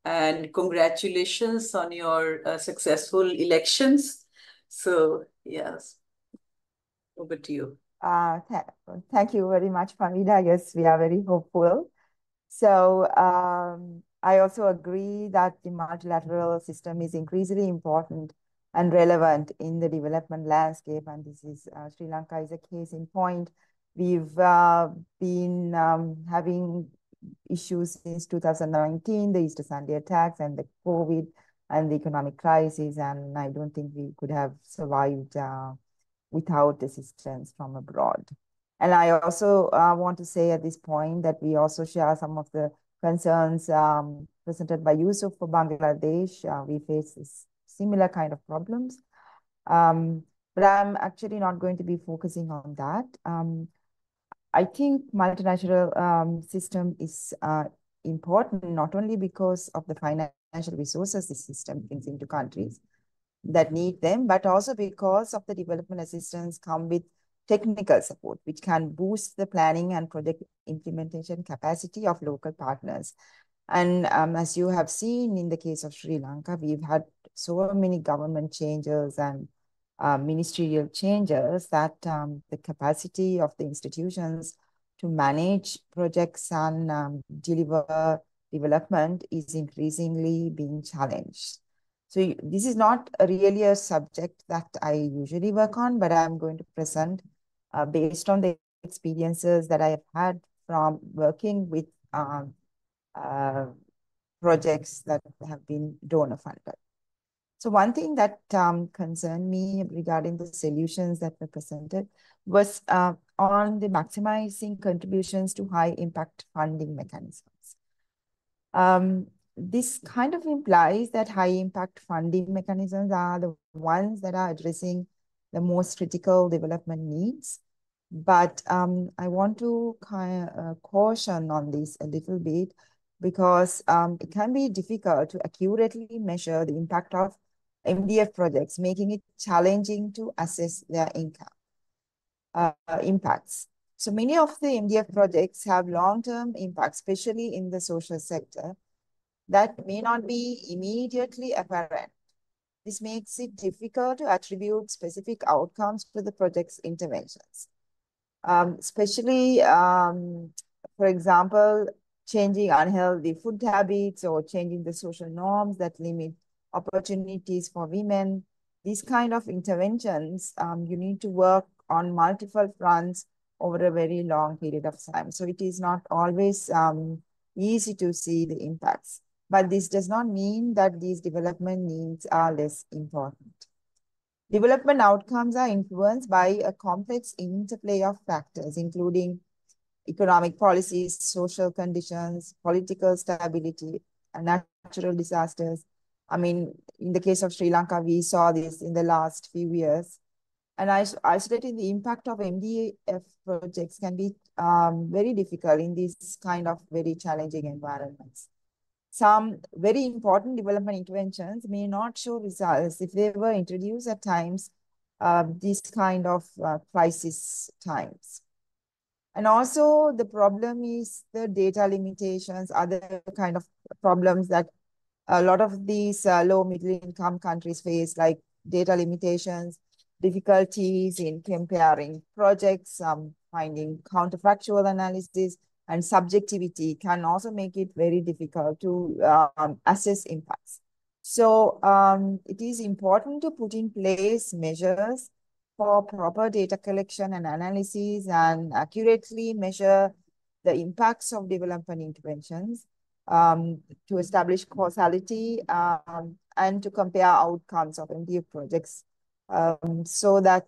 And congratulations on your successful elections. So, yes, over to you. Th Thank you very much, Farida. Yes, we are very hopeful. So I also agree that the multilateral system is increasingly important and relevant in the development landscape. And this is Sri Lanka is a case in point. We've been having issues since 2019, the Easter Sunday attacks and the COVID and the economic crisis. And I don't think we could have survived without assistance from abroad. And I also want to say at this point that we also share some of the concerns presented by Yusuf for Bangladesh. We face similar kind of problems. But I'm actually not going to be focusing on that. I think multilateral system is important not only because of the financial resources the system brings into countries that need them, but also because of the development assistance come with technical support, which can boost the planning and project implementation capacity of local partners. And as you have seen in the case of Sri Lanka, we've had so many government changes and ministerial changes that the capacity of the institutions to manage projects and deliver development is increasingly being challenged. So this is not really a subject that I usually work on, but I'm going to present based on the experiences that I have had from working with projects that have been donor funded. So one thing that concerned me regarding the solutions that were presented was on the maximizing contributions to high impact funding mechanisms. This kind of implies that high impact funding mechanisms are the ones that are addressing the most critical development needs. But I want to caution on this a little bit, because it can be difficult to accurately measure the impact of MDF projects, making it challenging to assess their impacts. So many of the MDF projects have long-term impact, especially in the social sector, that may not be immediately apparent. This makes it difficult to attribute specific outcomes to the project's interventions. Especially, for example, changing unhealthy food habits or changing the social norms that limit opportunities for women. These kind of interventions, you need to work on multiple fronts over a very long period of time. So it is not always easy to see the impacts. But this does not mean that these development needs are less important. Development outcomes are influenced by a complex interplay of factors, including economic policies, social conditions, political stability, and natural disasters. I mean, in the case of Sri Lanka, we saw this in the last few years. And isolating the impact of MDF projects can be very difficult in these kind of very challenging environments. Some very important development interventions may not show results if they were introduced at times, these kind of crisis times. And also the problem is the data limitations, other kind of problems that a lot of these low middle income countries face, like data limitations, difficulties in comparing projects, finding counterfactual analysis, and subjectivity can also make it very difficult to assess impacts. So it is important to put in place measures for proper data collection and analysis and accurately measure the impacts of development interventions, to establish causality, and to compare outcomes of MDF projects, so that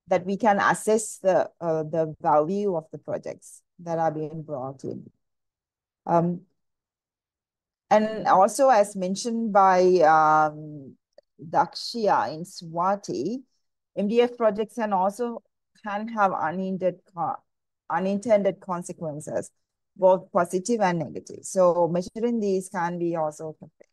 that we can assess the value of the projects that are being brought in. And also, as mentioned by Dakshia in Swati, MDF projects can have unintended consequences, both positive and negative. So measuring these can be also compared.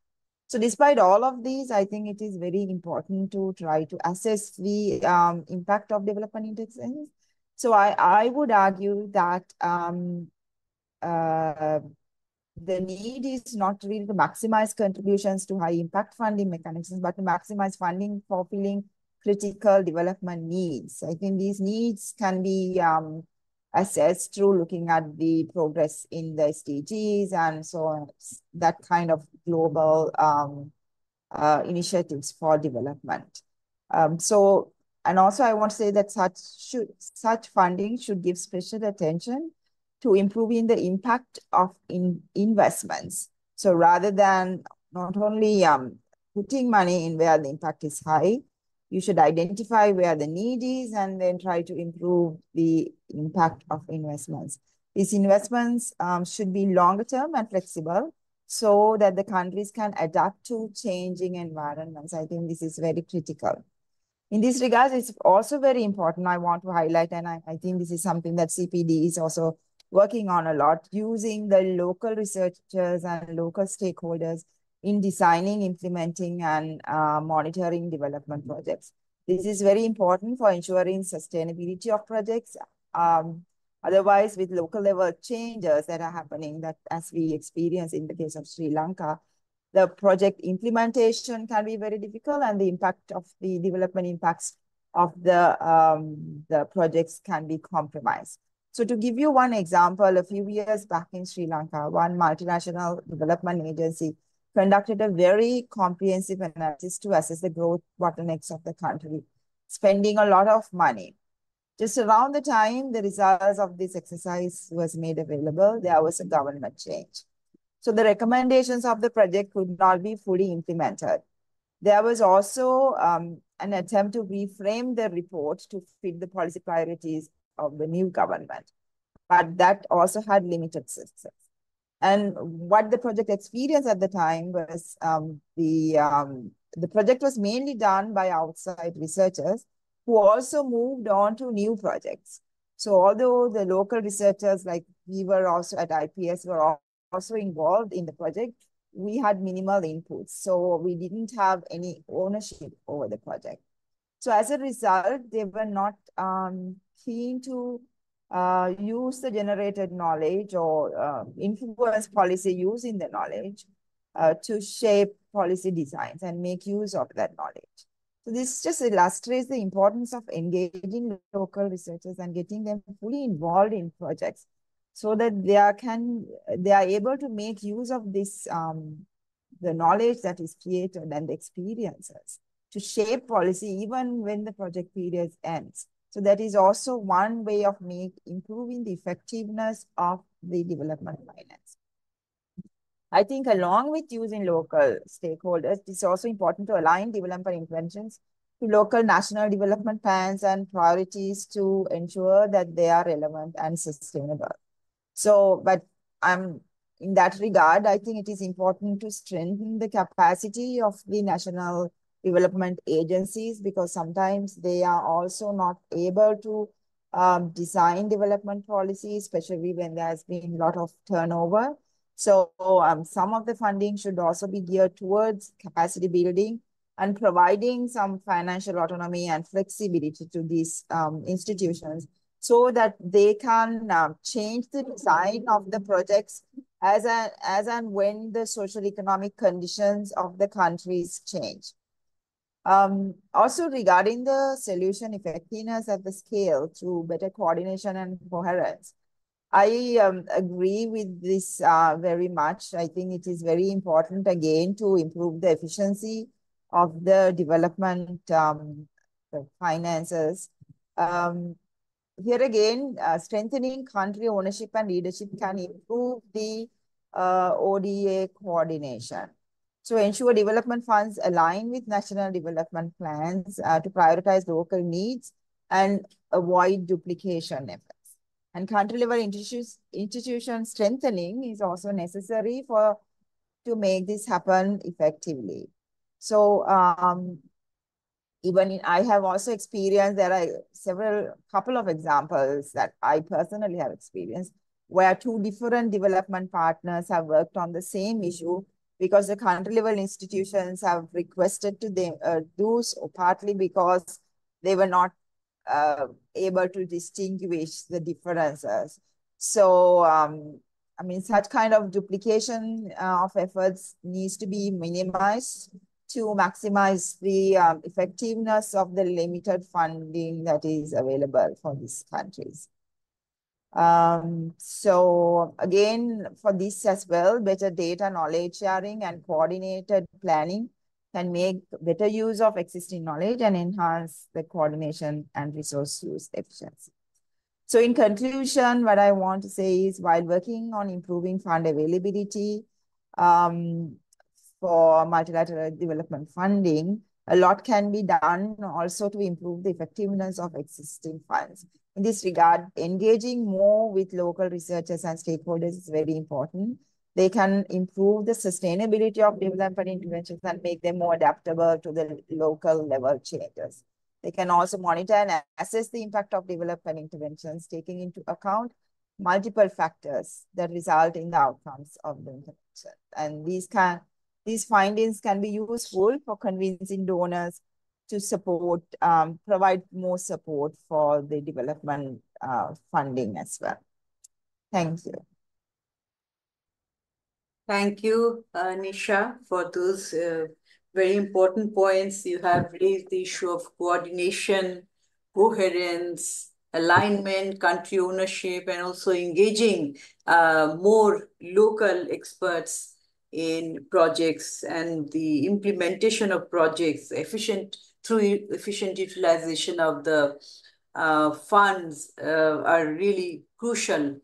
So despite all of these, I think it is very important to try to assess the impact of development interventions. So I would argue that the need is not really to maximize contributions to high impact funding mechanisms, but to maximize funding for filling critical development needs. I think these needs can be assessed through looking at the progress in the SDGs and so on, that kind of global initiatives for development. And also I want to say that such funding should give special attention to improving the impact of investments. So rather than not only putting money in where the impact is high, you should identify where the need is and then try to improve the impact of investments. These investments should be longer term and flexible so that the countries can adapt to changing environments. I think this is very critical. In this regard, it's also very important, I want to highlight, and I think this is something that CPD is also working on a lot, using the local researchers and local stakeholders in designing, implementing, and monitoring development projects. This is very important for ensuring sustainability of projects. Otherwise, with local level changes that are happening, that as we experience in the case of Sri Lanka, the project implementation can be very difficult, and the impact of the development impacts of the projects can be compromised. So to give you one example, a few years back in Sri Lanka, one multinational development agency conducted a very comprehensive analysis to assess the growth bottlenecks of the country, spending a lot of money. Just around the time the results of this exercise was made available, there was a government change. So the recommendations of the project could not be fully implemented. There was also an attempt to reframe the report to fit the policy priorities of the new government, but that also had limited success. And what the project experienced at the time was the project was mainly done by outside researchers who also moved on to new projects. So although the local researchers, like we were also at IPS, were also involved in the project, we had minimal inputs. So we didn't have any ownership over the project. So as a result, they were not keen to use the generated knowledge or influence policy using the knowledge to shape policy designs and make use of that knowledge. So this just illustrates the importance of engaging local researchers and getting them fully involved in projects so that they are able to make use of this the knowledge that is created and the experiences to shape policy even when the project period ends. So that is also one way of improving the effectiveness of the development finance. I think along with using local stakeholders, it's also important to align developer interventions to local national development plans and priorities to ensure that they are relevant and sustainable. So, but in that regard, I think it is important to strengthen the capacity of the national development agencies because sometimes they are also not able to design development policy, especially when there has been a lot of turnover. So some of the funding should also be geared towards capacity building and providing some financial autonomy and flexibility to these institutions so that they can change the design of the projects as and when the social economic conditions of the countries change. Also regarding the solution effectiveness at the scale through better coordination and coherence, I agree with this very much. I think it is very important again to improve the efficiency of the development the finances. Here again, strengthening country ownership and leadership can improve the ODA coordination. So ensure development funds align with national development plans to prioritize local needs and avoid duplication efforts. And country level institution strengthening is also necessary to make this happen effectively. So I have also experienced, there are couple of examples that I personally have experienced where two different development partners have worked on the same issue because the country level institutions have requested to do so, partly because they were not able to distinguish the differences. So, I mean, such kind of duplication of efforts needs to be minimized to maximize the effectiveness of the limited funding that is available for these countries. So again, for this as well, better data knowledge sharing and coordinated planning can make better use of existing knowledge and enhance the coordination and resource use efficiency. So in conclusion, what I want to say is while working on improving fund availability for multilateral development funding, a lot can be done also to improve the effectiveness of existing funds. In this regard, engaging more with local researchers and stakeholders is very important. They can improve the sustainability of development interventions and make them more adaptable to the local level changes. They can also monitor and assess the impact of development interventions, taking into account multiple factors that result in the outcomes of the intervention. And these findings can be useful for convincing donors to support, provide more support for the development funding as well. Thank you. Thank you, Nisha, for those very important points. You have raised the issue of coordination, coherence, alignment, country ownership, and also engaging more local experts in projects and the implementation of projects through efficient utilization of the funds are really crucial.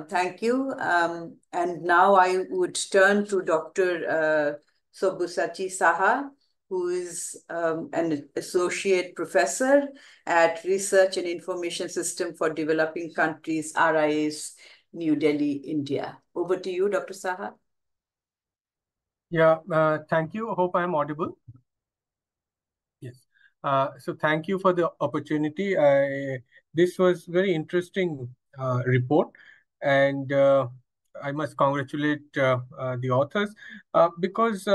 Thank you. And now I would turn to Dr. Sobhusachi Saha, who is an associate professor at Research and Information System for Developing Countries, RIS, New Delhi, India. Over to you, Dr. Saha. Yeah, thank you. Hope I'm audible. Yes. So thank you for the opportunity. This was very interesting report, and I must congratulate the authors because,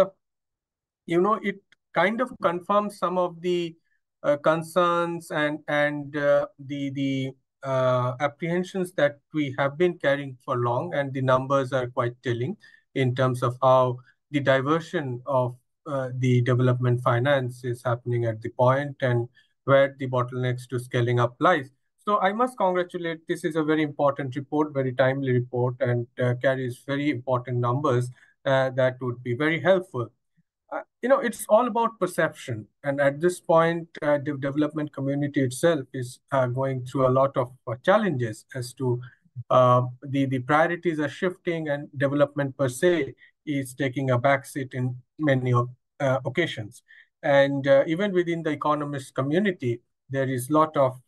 it kind of confirms some of the concerns and the apprehensions that we have been carrying for long, and the numbers are quite telling in terms of how the diversion of the development finance is happening at the point and where the bottlenecks to scaling up lies. So I must congratulate. This is a very important report, very timely report, and carries very important numbers that would be very helpful. It's all about perception. And at this point, the development community itself is going through a lot of challenges as to the priorities are shifting, and development per se is taking a backseat in many occasions. And even within the economist community, there is a lot of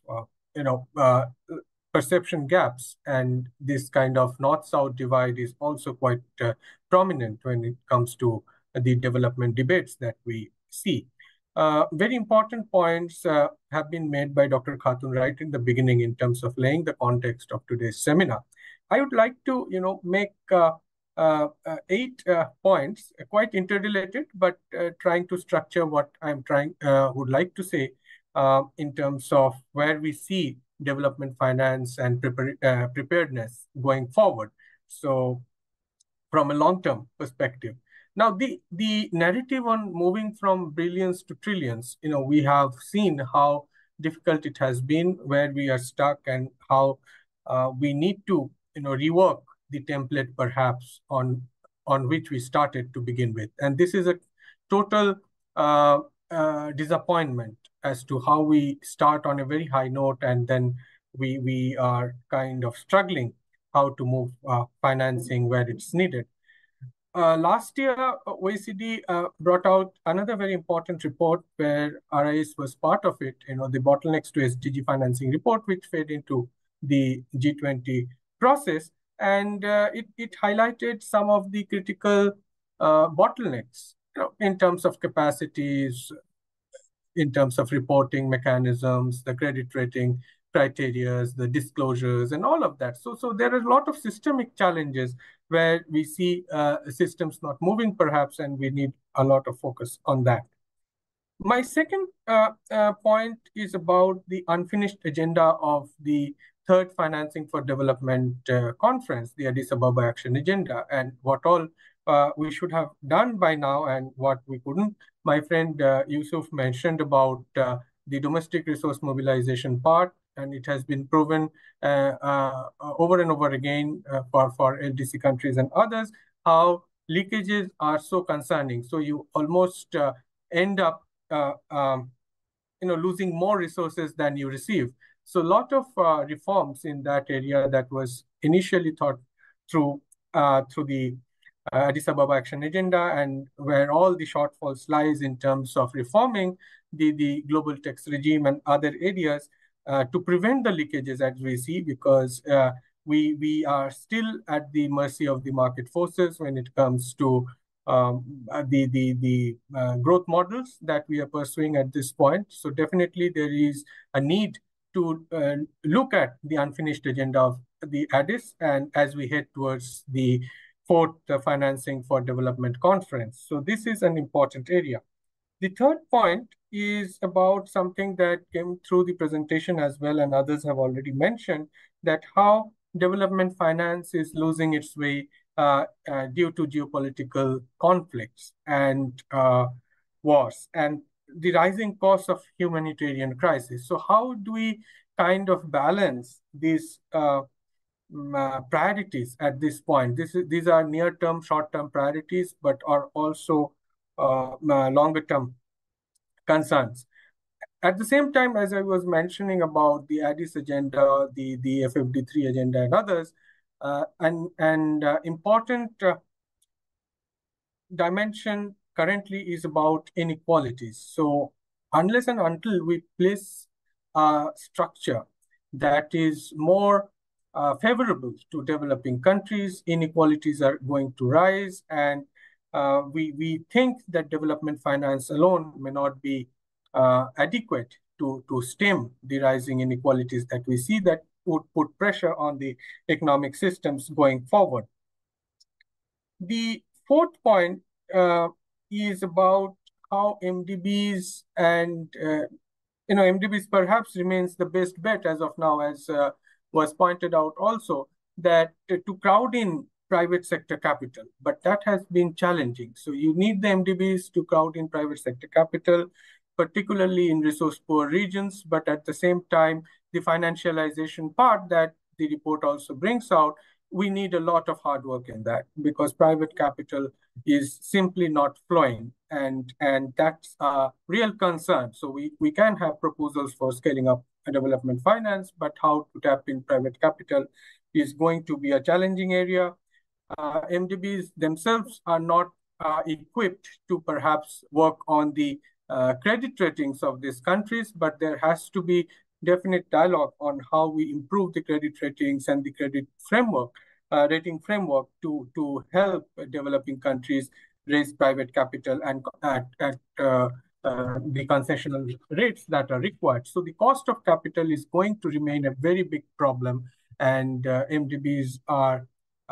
perception gaps, and this kind of north-south divide is also quite prominent when it comes to the development debates that we see. Very important points have been made by Dr. Khatun right in the beginning in terms of laying the context of today's seminar. I would like to, make 8 points, quite interrelated, but trying to structure what I'm would like to say in terms of where we see development finance and preparedness going forward. So, from a long-term perspective. Now, the narrative on moving from billions to trillions, we have seen how difficult it has been, where we are stuck, and how we need to, rework the template perhaps on which we started to begin with. And this is a total disappointment as to how we start on a very high note, and then we are kind of struggling how to move financing where it's needed. Last year, OECD brought out another very important report where RIS was part of it, the Bottlenecks to SDG Financing report, which fed into the G20 process. And it highlighted some of the critical bottlenecks in terms of capacities, in terms of reporting mechanisms, the credit rating criteria, the disclosures, and all of that. So there are a lot of systemic challenges where we see systems not moving perhaps, and we need a lot of focus on that. My second point is about the unfinished agenda of the third Financing for Development conference, the Addis Ababa Action Agenda, and what all we should have done by now and what we couldn't. My friend Yusuf mentioned about the domestic resource mobilization part, and it has been proven over and over again for LDC countries and others how leakages are so concerning. So you almost end up losing more resources than you receive. So a lot of reforms in that area that was initially thought through the Addis Ababa Action Agenda, and where all the shortfalls lies in terms of reforming the global tax regime and other areas to prevent the leakages as we see, because we are still at the mercy of the market forces when it comes to the growth models that we are pursuing at this point. So definitely there is a need to look at the unfinished agenda of the Addis, and as we head towards the fourth Financing for Development conference. So this is an important area. The third point is about something that came through the presentation as well, and others have already mentioned, that how development finance is losing its way due to geopolitical conflicts and wars and the rising cost of humanitarian crisis. So how do we kind of balance these priorities at this point? These are near-term, short-term priorities, but are also longer-term concerns. At the same time, as I was mentioning about the Addis agenda, the FFD3 agenda, and others, important dimension currently is about inequalities. So unless and until we place a structure that is more favorable to developing countries, inequalities are going to rise, and we think that development finance alone may not be adequate to stem the rising inequalities that we see, that would put pressure on the economic systems going forward. The fourth point is about how MDBs and MDBs perhaps remains the best bet as of now, as was pointed out also, that to crowd in private sector capital, but that has been challenging. So you need the MDBs to crowd in private sector capital, particularly in resource poor regions, but at the same time, the financialization part that the report also brings out, we need a lot of hard work in that, because private capital is simply not flowing, and that's a real concern. So we can have proposals for scaling up development finance, but how to tap in private capital is going to be a challenging area. MDBs themselves are not equipped to perhaps work on the credit ratings of these countries, but there has to be definite dialogue on how we improve the credit ratings and the credit framework, rating framework to help developing countries raise private capital and at the concessional rates that are required. So the cost of capital is going to remain a very big problem, and MDBs are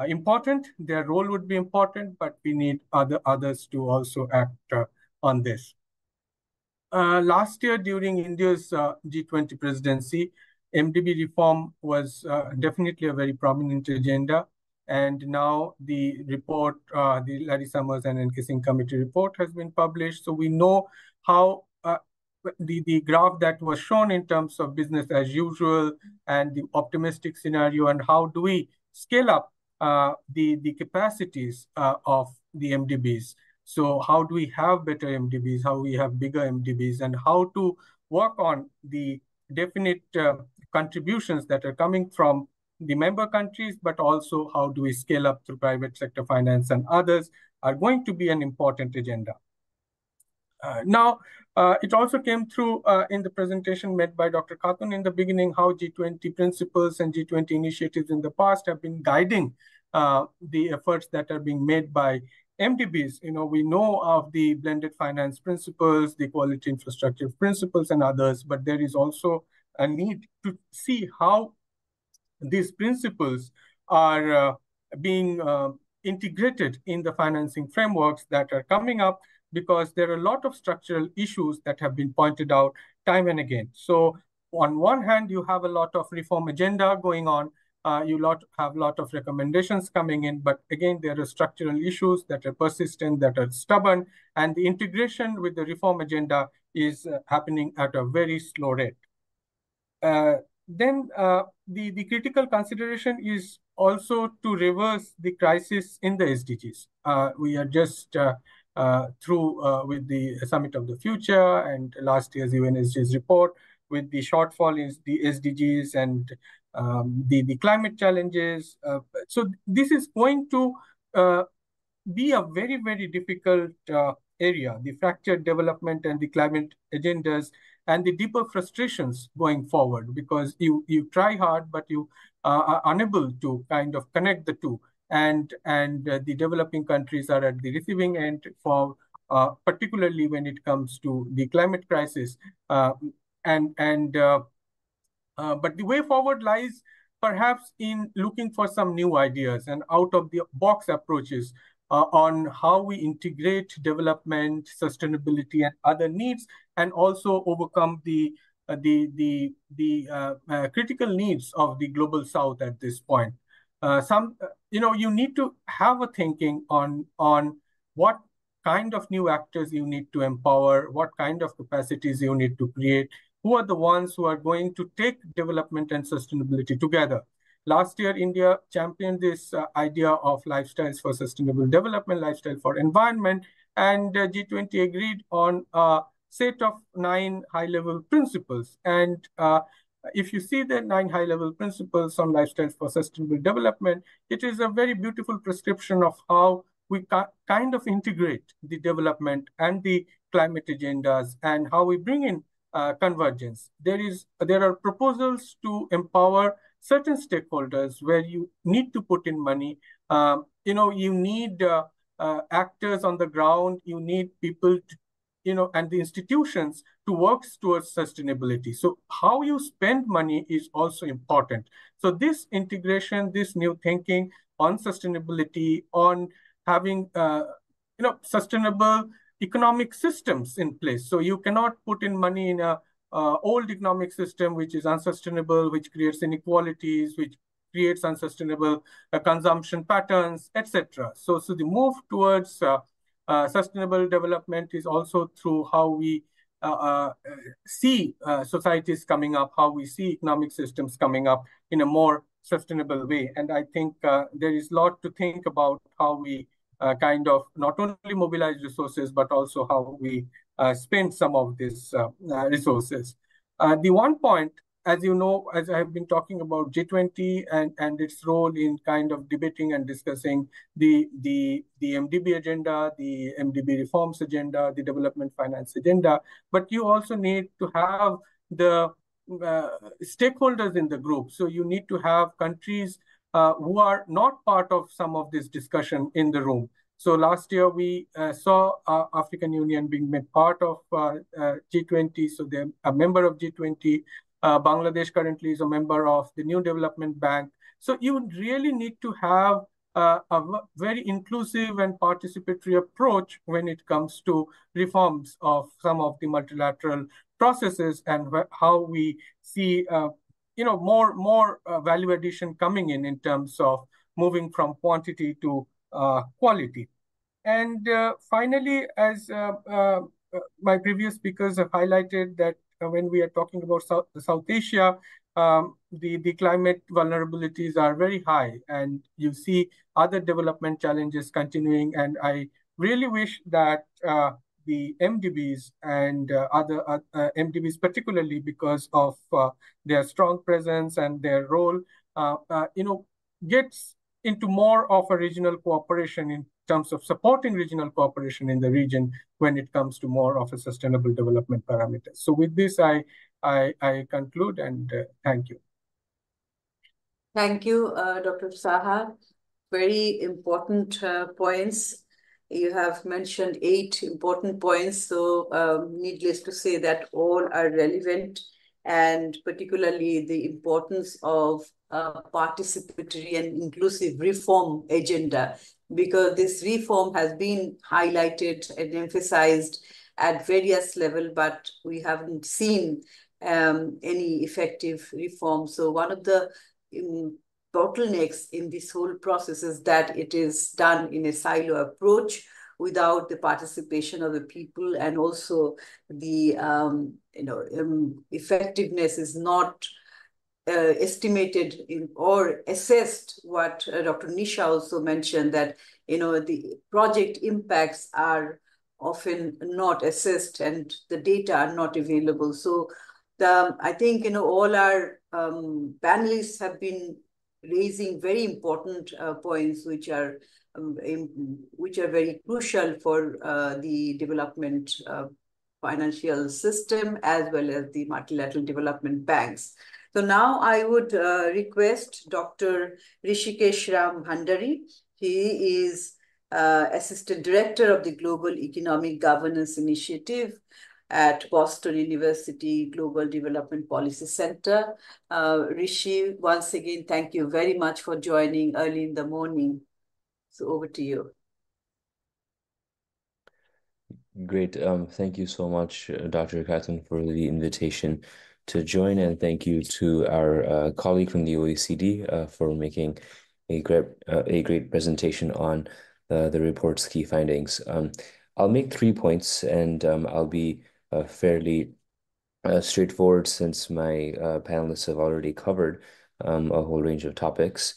important. Their role would be important, but we need others to also act on this. Last year, during India's G20 presidency, MDB reform was definitely a very prominent agenda. And now the report, the Larry Summers and N.K. Singh committee report has been published. So we know how the graph that was shown in terms of business as usual and the optimistic scenario, and how do we scale up the capacities of the MDBs. So how do we have better MDBs, how we have bigger MDBs, and how to work on the definite contributions that are coming from the member countries, but also how do we scale up through private sector finance and others are going to be an important agenda. Now, it also came through in the presentation made by Dr. Khatun in the beginning, how G20 principles and G20 initiatives in the past have been guiding the efforts that are being made by MDBs. We know of the blended finance principles, the quality infrastructure principles, and others, but there is also a need to see how these principles are being integrated in the financing frameworks that are coming up, because there are a lot of structural issues that have been pointed out time and again. So on one hand, you have a lot of reform agenda going on, you have a lot of recommendations coming in, but again, there are structural issues that are persistent, that are stubborn, and the integration with the reform agenda is happening at a very slow rate. Then the critical consideration is also to reverse the crisis in the SDGs. We are just through with the Summit of the Future and last year's UN SDGs report, with the shortfall in the SDGs and the climate challenges. So this is going to be a very, very difficult area, the fractured development and the climate agendas and the deeper frustrations going forward, because you try hard, but you are unable to kind of connect the two. And the developing countries are at the receiving end for particularly when it comes to the climate crisis. But the way forward lies perhaps in looking for some new ideas and out of the box approaches on how we integrate development, sustainability, and other needs, and also overcome the critical needs of the global South at this point. You need to have a thinking on what kind of new actors you need to empower, what kind of capacities you need to create, who are the ones who are going to take development and sustainability together. Last year, India championed this idea of lifestyles for sustainable development, lifestyle for environment, and G20 agreed on a set of 9 high-level principles. And if you see the 9 high-level principles on lifestyles for sustainable development, it is a very beautiful prescription of how we kind of integrate the development and the climate agendas and how we bring in convergence. There are proposals to empower certain stakeholders where you need to put in money. You need actors on the ground. You need people to, and the institutions to work towards sustainability. So how you spend money is also important. So this integration, this new thinking on sustainability, on having sustainable economic systems in place. So you cannot put in money in a old economic system, which is unsustainable, which creates inequalities, which creates unsustainable consumption patterns, etc. So the move towards sustainable development is also through how we see societies coming up, how we see economic systems coming up in a more sustainable way. And I think there is a lot to think about how we kind of not only mobilize resources, but also how we spend some of these resources. The one point, as you know, as I have been talking about G20 and its role in kind of debating and discussing the MDB agenda, the MDB reforms agenda, the development finance agenda, but you also need to have the stakeholders in the group. So you need to have countries who are not part of some of this discussion in the room. So last year we saw African Union being made part of G20, so they're a member of G20. Bangladesh currently is a member of the New Development Bank. So you really need to have a very inclusive and participatory approach when it comes to reforms of some of the multilateral processes and how we see more value addition coming in terms of moving from quantity to quality. And finally, as my previous speakers have highlighted, that when we are talking about South Asia, the climate vulnerabilities are very high, and you see other development challenges continuing. And I really wish that the MDBs and other MDBs, particularly because of their strong presence and their role, gets into more of a regional cooperation in terms of supporting regional cooperation in the region when it comes to more of a sustainable development parameters. So with this, I conclude, and thank you. Thank you, Dr. Saha. Very important points. You have mentioned 8 important points, so needless to say that all are relevant, and particularly the importance of participatory and inclusive reform agenda, because this reform has been highlighted and emphasized at various levels, but we haven't seen any effective reform. So one of the bottlenecks in this whole process is that it is done in a silo approach without the participation of the people, and also the effectiveness is not estimated or assessed. What Dr. Nisha also mentioned, that the project impacts are often not assessed and the data are not available. So I think all our panelists have been raising very important points, which are very crucial for the development financial system as well as the multilateral development banks. So now I would request Dr. Rishikesh Ram Bhandari. He is Assistant Director of the Global Economic Governance Initiative at Boston University Global Development Policy Center. Rishi, once again, thank you very much for joining early in the morning. So over to you. Great. Thank you so much, Dr. Khatun, for the invitation to join, and thank you to our colleague from the OECD for making a great presentation on the report's key findings. I'll make 3 points, and I'll be fairly straightforward, since my panelists have already covered a whole range of topics.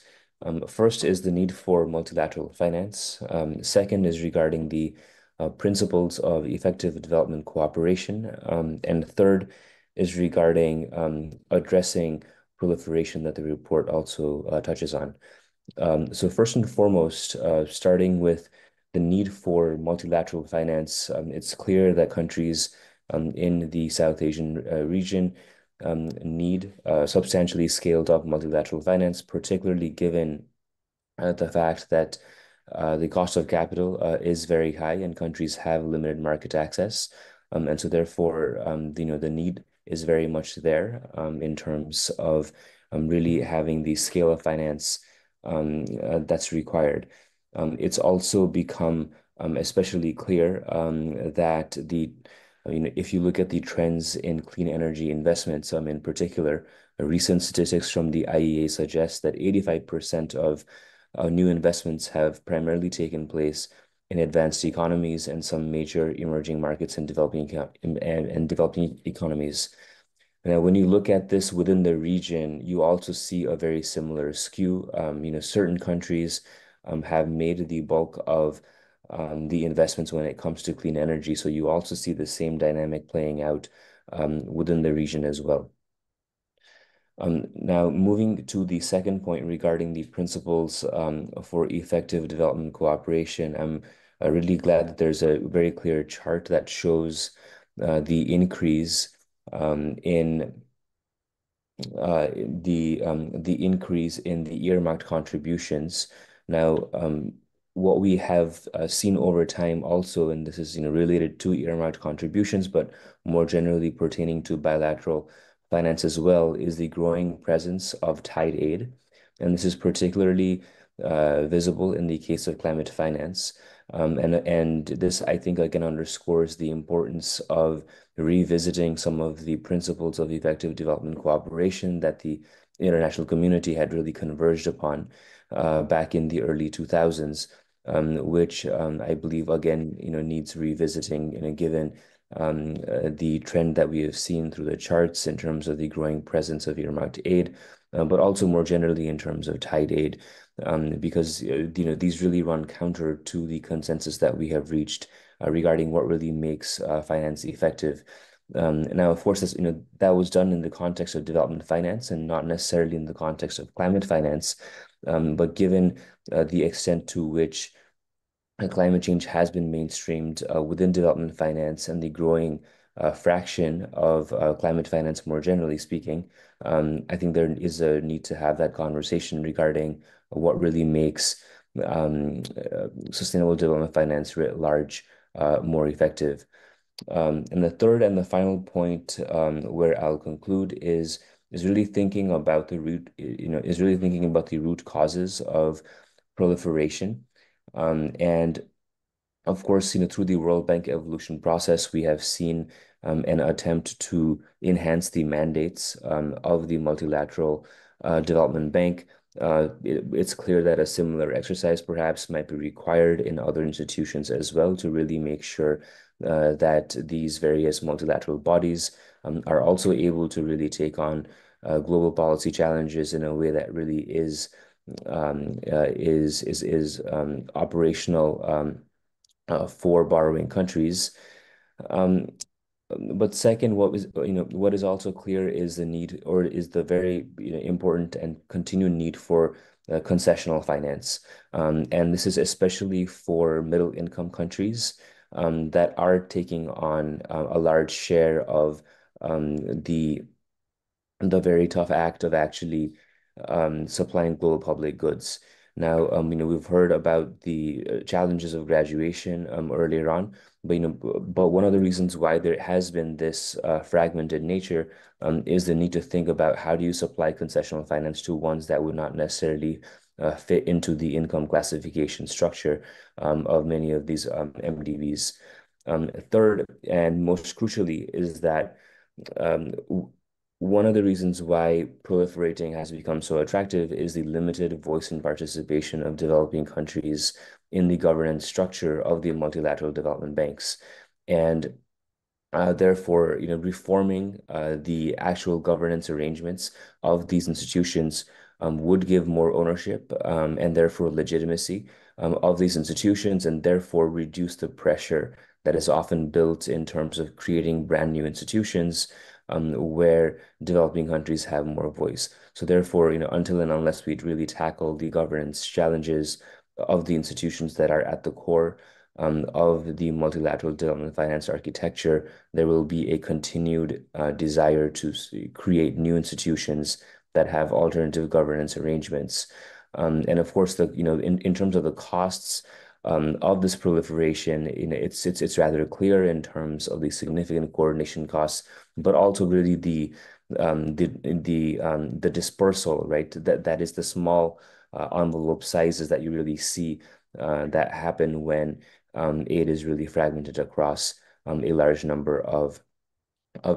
First is the need for multilateral finance. Second is regarding the principles of effective development cooperation. And third is regarding addressing proliferation that the report also touches on. So first and foremost, starting with the need for multilateral finance, it's clear that countries in the South Asian region need substantially scaled up multilateral finance, particularly given the fact that the cost of capital is very high and countries have limited market access. And so therefore, the need is very much there in terms of really having the scale of finance that's required. It's also become especially clear that the If you look at the trends in clean energy investments, in particular, recent statistics from the IEA suggest that 85% of new investments have primarily taken place in advanced economies and some major emerging markets and developing economies. Now, when you look at this within the region, you also see a very similar skew. Certain countries have made the bulk of the investments when it comes to clean energy. So you also see the same dynamic playing out within the region as well. Now, moving to the second point regarding the principles for effective development cooperation, I'm really glad that there's a very clear chart that shows the increase in the increase in the earmarked contributions. Now, what we have seen over time also, and this is related to earmarked contributions, but more generally pertaining to bilateral finance as well, is the growing presence of tied aid. And this is particularly visible in the case of climate finance. And this, I think, again underscores the importance of revisiting some of the principles of effective development cooperation that the international community had really converged upon back in the early 2000s, which I believe, again, needs revisiting, given the trend that we have seen through the charts in terms of the growing presence of earmarked aid, but also more generally in terms of tied aid, because these really run counter to the consensus that we have reached regarding what really makes finance effective. Now, of course, that was done in the context of development finance and not necessarily in the context of climate finance. But given the extent to which climate change has been mainstreamed within development finance and the growing fraction of climate finance more generally speaking, I think there is a need to have that conversation regarding what really makes sustainable development finance writ large more effective. And the third and the final point where I'll conclude is really thinking about the root causes of proliferation. And of course, through the World Bank evolution process, we have seen an attempt to enhance the mandates of the Multilateral Development Bank. It's clear that a similar exercise perhaps might be required in other institutions as well to really make sure that these various multilateral bodies are also able to really take on global policy challenges in a way that really is operational for borrowing countries. But second, what is also clear is the need, or is the very important and continued need for concessional finance, and this is especially for middle income countries that are taking on a large share of the very tough act of actually supplying global public goods. Now, we've heard about the challenges of graduation earlier on, but one of the reasons why there has been this fragmented nature is the need to think about how do you supply concessional finance to ones that would not necessarily fit into the income classification structure of many of these MDBs. Third, and most crucially, is that one of the reasons why proliferating has become so attractive is the limited voice and participation of developing countries in the governance structure of the multilateral development banks. And therefore, reforming the actual governance arrangements of these institutions would give more ownership and therefore legitimacy of these institutions, and therefore reduce the pressure that is often built in terms of creating brand new institutions where developing countries have more voice. So therefore, until and unless we really tackle the governance challenges of the institutions that are at the core of the multilateral development finance architecture, there will be a continued desire to create new institutions that have alternative governance arrangements. And of course, in terms of the costs of this proliferation, it's rather clear in terms of the significant coordination costs, but also really the dispersal, right? That is the small envelope sizes that you really see that happen when aid is really fragmented across a large number of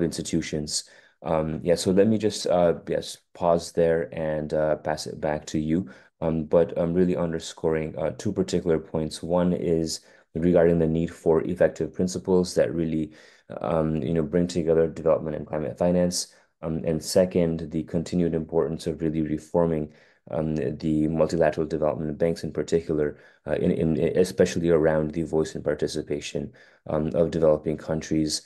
institutions. Yeah, so let me just yes, pause there and pass it back to you. But I'm really underscoring two particular points. One is regarding the need for effective principles that really bring together development and climate finance. And second, the continued importance of really reforming the multilateral development banks in particular, especially around the voice and participation of developing countries,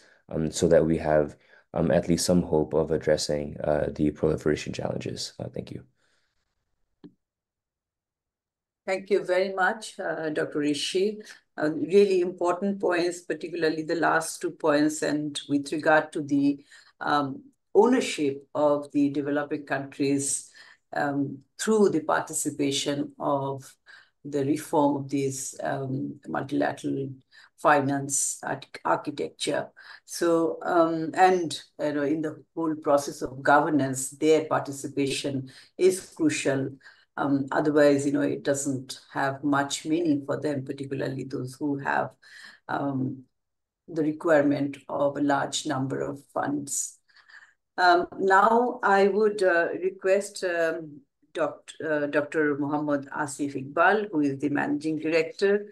so that we have at least some hope of addressing the proliferation challenges. Thank you. Thank you very much, Dr. Rishi. Really important points, particularly the last 2 points, and with regard to the ownership of the developing countries through the participation of the reform of these multilateral finance architecture. So, and in the whole process of governance, their participation is crucial. Otherwise, it doesn't have much meaning for them, particularly those who have the requirement of a large number of funds. Now, I would request Dr. Muhammad Asif Iqbal, who is the Managing Director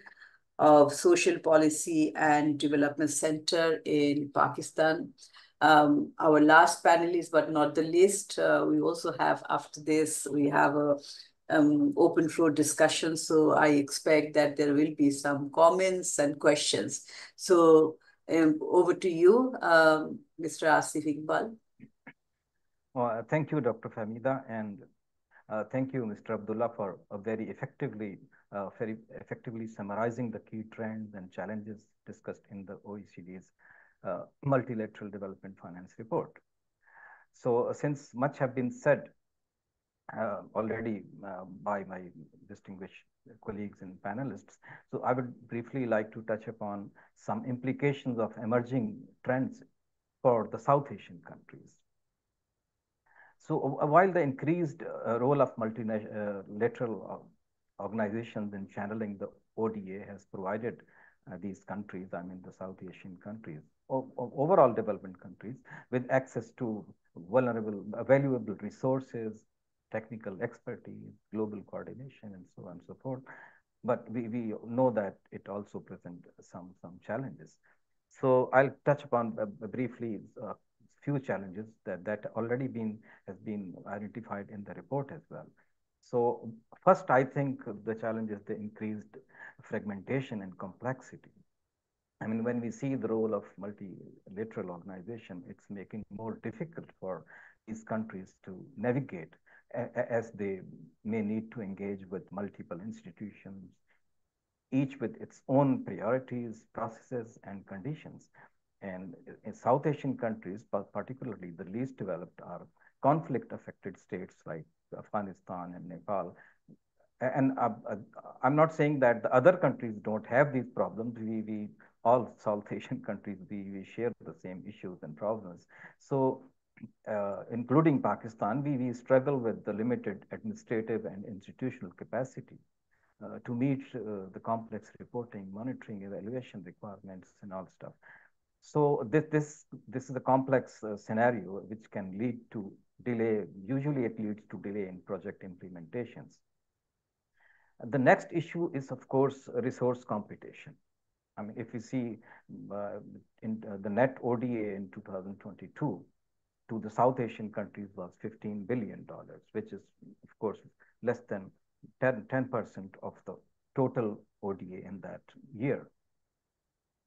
of Social Policy and Development Center in Pakistan. Our last panelist, but not the least, we also have, after this, we have a open floor discussion. So I expect that there will be some comments and questions. So over to you, Mr. Asif Iqbal. Well, thank you, Dr. Fahmida, and thank you, Mr. Abdullah, for very effectively summarizing the key trends and challenges discussed in the OECD's Multilateral Development Finance Report. So since much have been said already by my distinguished colleagues and panelists, so I would briefly like to touch upon some implications of emerging trends for the South Asian countries. So while the increased role of multilateral organizations in channeling the ODA has provided these countries, I mean the South Asian countries, overall development countries, with access to valuable resources, technical expertise, global coordination, and so on and so forth. But we know that it also presents some challenges. So I'll touch upon briefly few challenges that already has been identified in the report as well. So first, I think the challenge is the increased fragmentation and complexity. I mean, when we see the role of multilateral organization, it's making more difficult for these countries to navigate as they may need to engage with multiple institutions, each with its own priorities, processes, and conditions. And in South Asian countries, particularly the least developed, are conflict-affected states like Afghanistan and Nepal. And I'm not saying that the other countries don't have these problems. We all South Asian countries, we share the same issues and problems. So, including Pakistan, we struggle with the limited administrative and institutional capacity to meet the complex reporting, monitoring, evaluation requirements, and all stuff. So this is a complex scenario which can lead to delay. Usually, it leads to delay in project implementations. The next issue is, of course, resource competition. I mean, if we see in the net ODA in 2022 to the South Asian countries was $15 billion, which is, of course, less than 10% of the total ODA in that year.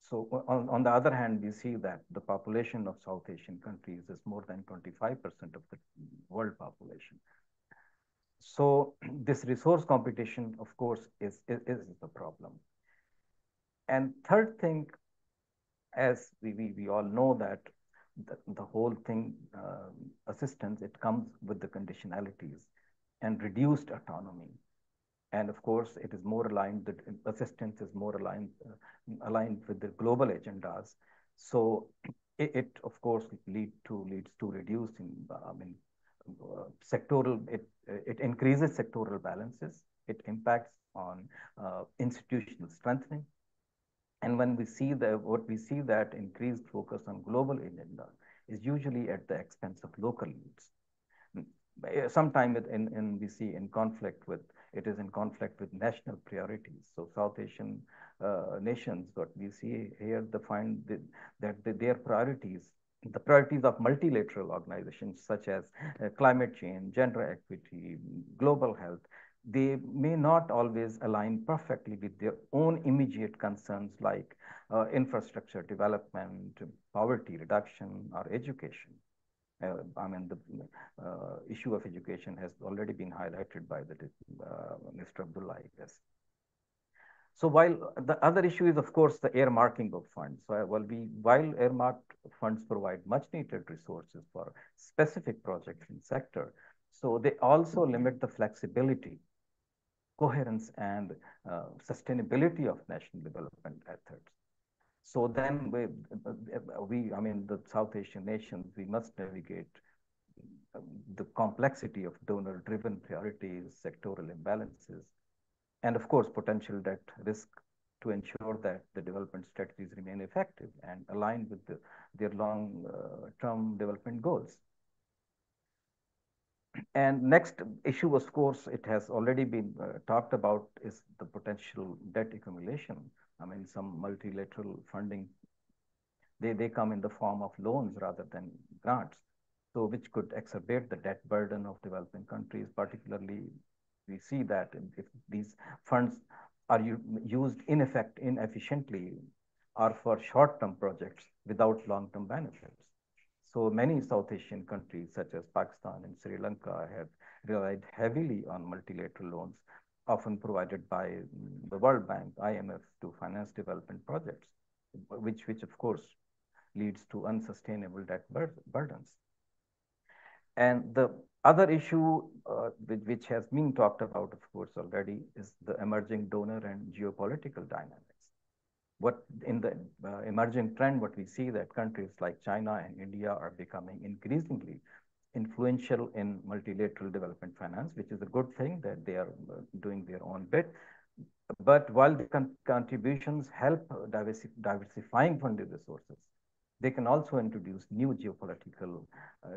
So on the other hand, we see that the population of South Asian countries is more than 25% of the world population. So this resource competition, of course, is the problem. And third thing, as we all know that the whole thing, assistance, it comes with the conditionalities and reduced autonomy. And of course, it is more aligned, the assistance is more aligned with the global agendas. So it of course, leads to reducing, sectoral, it increases sectoral balances. It impacts on institutional strengthening. And when we see what we see that increased focus on global agenda is usually at the expense of local needs. Sometimes we see in conflict with, it is in conflict with national priorities. So South Asian nations, what we see here, they find that their priorities, the priorities of multilateral organizations such as climate change, gender equity, global health, they may not always align perfectly with their own immediate concerns like infrastructure development, poverty reduction, or education. I mean, the issue of education has already been highlighted by Mr. Abdullah, I guess. So while the other issue is, of course, the earmarking of funds. So while earmarked funds provide much needed resources for specific projects in sector, so they also limit the flexibility, coherence, and sustainability of national development efforts. So then I mean, the South Asian nations, we must navigate the complexity of donor-driven priorities, sectoral imbalances, and of course, potential debt risk to ensure that the development strategies remain effective and aligned with their long-term development goals. And next issue, of course, it has already been talked about, is the potential debt accumulation. I mean, some multilateral funding, they come in the form of loans rather than grants, so which could exacerbate the debt burden of developing countries. Particularly, we see that if these funds are used inefficiently or for short-term projects without long-term benefits. So many South Asian countries, such as Pakistan and Sri Lanka, have relied heavily on multilateral loans, often provided by the World Bank, IMF, to finance development projects, which of course leads to unsustainable debt burdens. And the other issue which has been talked about, of course, already is the emerging donor and geopolitical dynamics. What in the emerging trend, what we see that countries like China and India are becoming increasingly influential in multilateral development finance, which is a good thing that they are doing their own bit. But while the contributions help diversifying funding resources, they can also introduce new geopolitical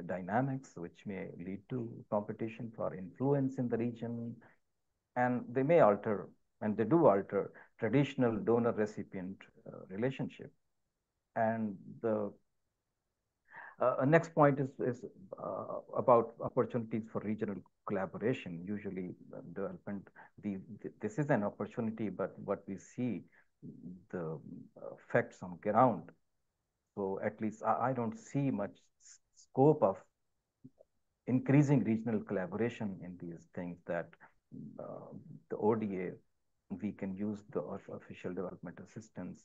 dynamics, which may lead to competition for influence in the region, and they may alter, and they do alter, traditional donor-recipient relationship. And the next point is about opportunities for regional collaboration. Usually, development, this is an opportunity, but what we see, the effects on ground. So at least I don't see much scope of increasing regional collaboration in these things, that the ODA, we can use the official development assistance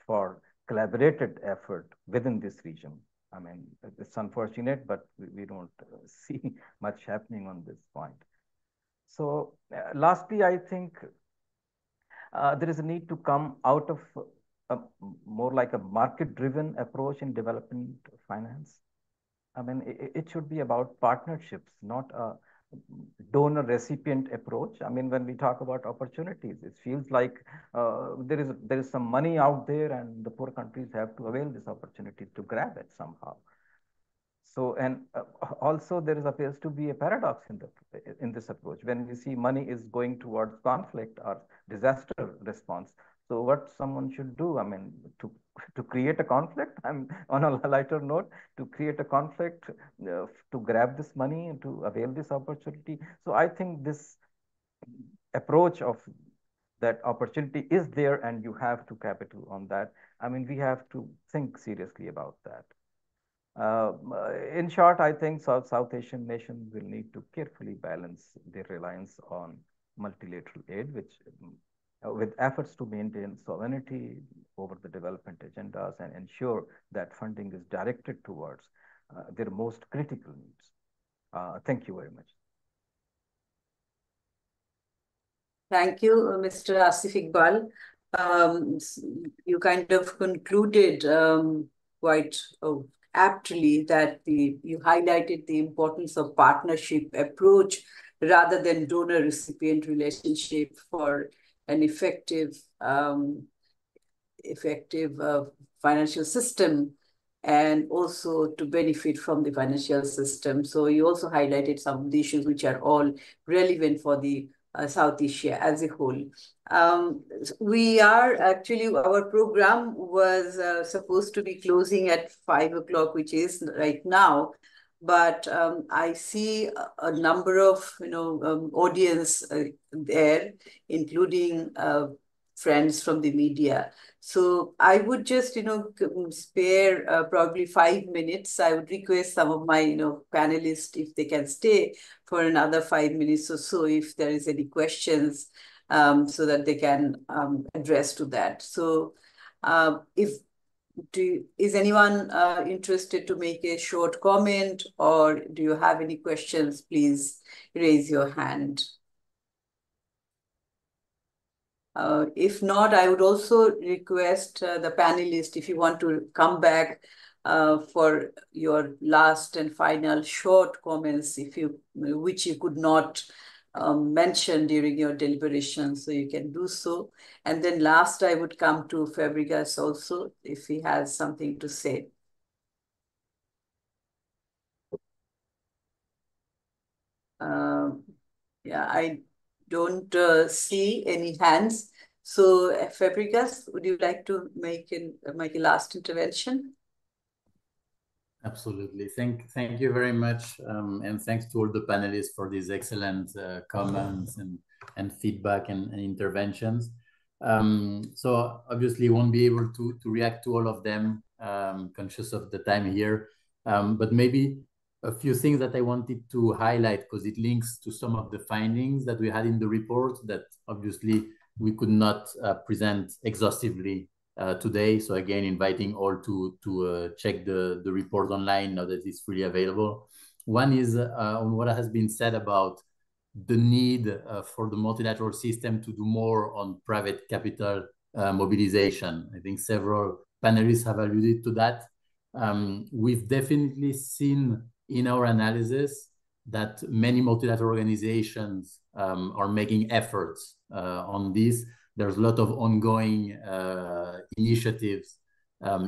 for collaborated effort within this region. I mean, it's unfortunate, but we don't see much happening on this point. So lastly, I think there is a need to come out of more like a market-driven approach in development finance. I mean, it should be about partnerships, not a donor-recipient approach. I mean, when we talk about opportunities, it feels like there is some money out there, and the poor countries have to avail this opportunity to grab it somehow. So, and also there appears to be a paradox in this approach. When we see money is going towards conflict or disaster response, so what someone should do, I mean, to create a conflict, I'm on a lighter note, to create a conflict, to grab this money and to avail this opportunity. So I think this approach of that opportunity is there and you have to capital on that. I mean, we have to think seriously about that. In short, I think South Asian nations will need to carefully balance their reliance on multilateral aid, which with efforts to maintain sovereignty over the development agendas and ensure that funding is directed towards their most critical needs. Thank you very much. Thank you, Mr. Asif Iqbal. You kind of concluded quite aptly that you highlighted the importance of partnership approach rather than donor-recipient relationship for an effective effective financial system and also to benefit from the financial system. So you also highlighted some of the issues which are all relevant for the South Asia as a whole. We are actually, our program was supposed to be closing at 5 o'clock, which is right now. But I see a number of, audience there, including friends from the media. So I would just, spare probably 5 minutes. I would request some of my, panelists if they can stay for another 5 minutes or so, if there is any questions, so that they can address to that. So is anyone interested to make a short comment, or do you have any questions? Please raise your hand. If not, I would also request the panelists, if you want to come back for your last and final short comments, which you could not mention during your deliberations, so you can do so. And then last, I would come to Fabregas also, if he has something to say. Yeah, I don't see any hands. So Fabregas, would you like to make a last intervention? Absolutely. Thank you very much. And thanks to all the panelists for these excellent comments and feedback and interventions. So obviously won't be able to react to all of them, conscious of the time here. But maybe a few things that I wanted to highlight, because it links to some of the findings that we had in the report that obviously we could not present exhaustively today. So again, inviting all to check the report online now that it's freely available. One is on what has been said about the need for the multilateral system to do more on private capital mobilization. I think several panelists have alluded to that. We've definitely seen in our analysis that many multilateral organizations are making efforts on this. There's a lot of ongoing initiatives,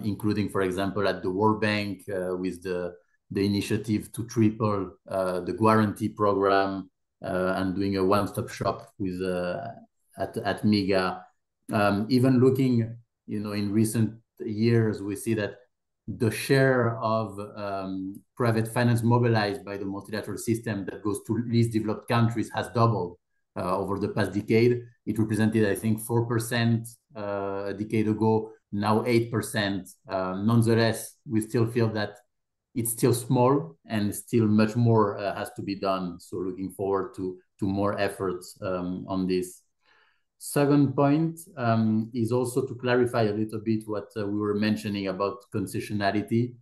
including, for example, at the World Bank with the initiative to triple the guarantee program and doing a one-stop shop with at MIGA. Even looking, in recent years, we see that the share of private finance mobilized by the multilateral system that goes to least developed countries has doubled over the past decade. It represented, I think, 4% a decade ago, now 8%. Nonetheless, we still feel that it's still small and still much more has to be done. So looking forward to more efforts on this. Second point is also to clarify a little bit what we were mentioning about concessionality.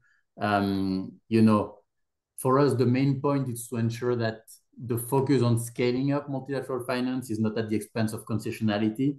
For us, the main point is to ensure that the focus on scaling up multilateral finance is not at the expense of concessionality.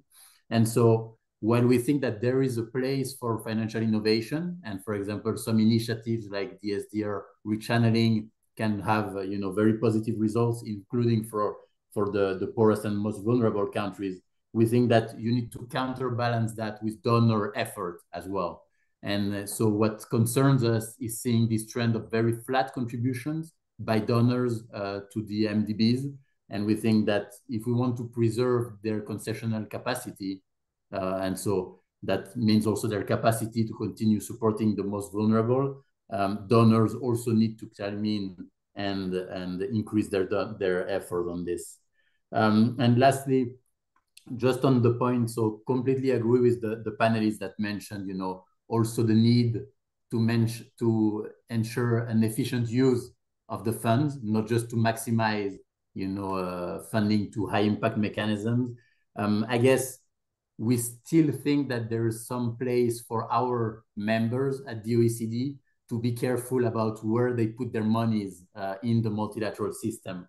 And so while we think that there is a place for financial innovation, and for example, some initiatives like the SDR rechanneling can have very positive results, including for the poorest and most vulnerable countries, we think that you need to counterbalance that with donor effort as well. And so what concerns us is seeing this trend of very flat contributions by donors to the MDBs. And we think that if we want to preserve their concessional capacity, and so that means also their capacity to continue supporting the most vulnerable, donors also need to chime in and increase their effort on this. And lastly, just on the point, so completely agree with the panelists that mentioned, also the need to ensure an efficient use of the funds, not just to maximize, funding to high impact mechanisms. I guess we still think that there is some place for our members at the OECD to be careful about where they put their monies in the multilateral system.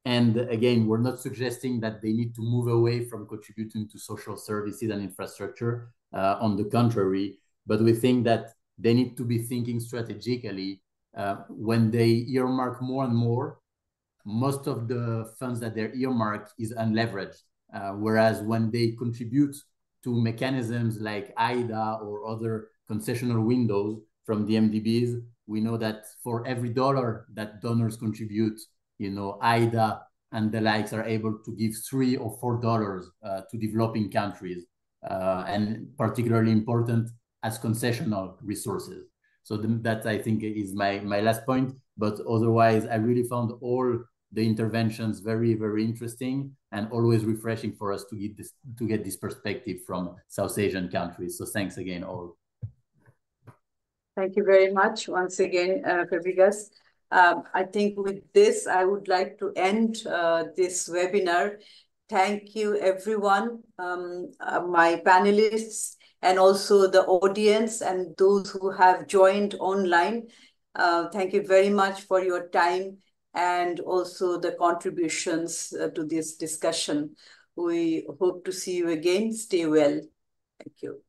And again, we're not suggesting that they need to move away from contributing to social services and infrastructure. On the contrary, but we think that they need to be thinking strategically. When they earmark more and more, most of the funds that they're earmarked is unleveraged. Whereas when they contribute to mechanisms like IDA or other concessional windows from the MDBs, we know that for every dollar that donors contribute, IDA and the likes are able to give $3 or $4 to developing countries, and particularly important as concessional resources. So that I think is my last point. But otherwise, I really found all the interventions very, very interesting and always refreshing for us to get this perspective from South Asian countries. So thanks again, all. Thank you very much once again, Fabregas. I think with this, I would like to end this webinar. Thank you, everyone, my panelists, and also the audience and those who have joined online. Thank you very much for your time and also the contributions to this discussion. We hope to see you again. Stay well. Thank you.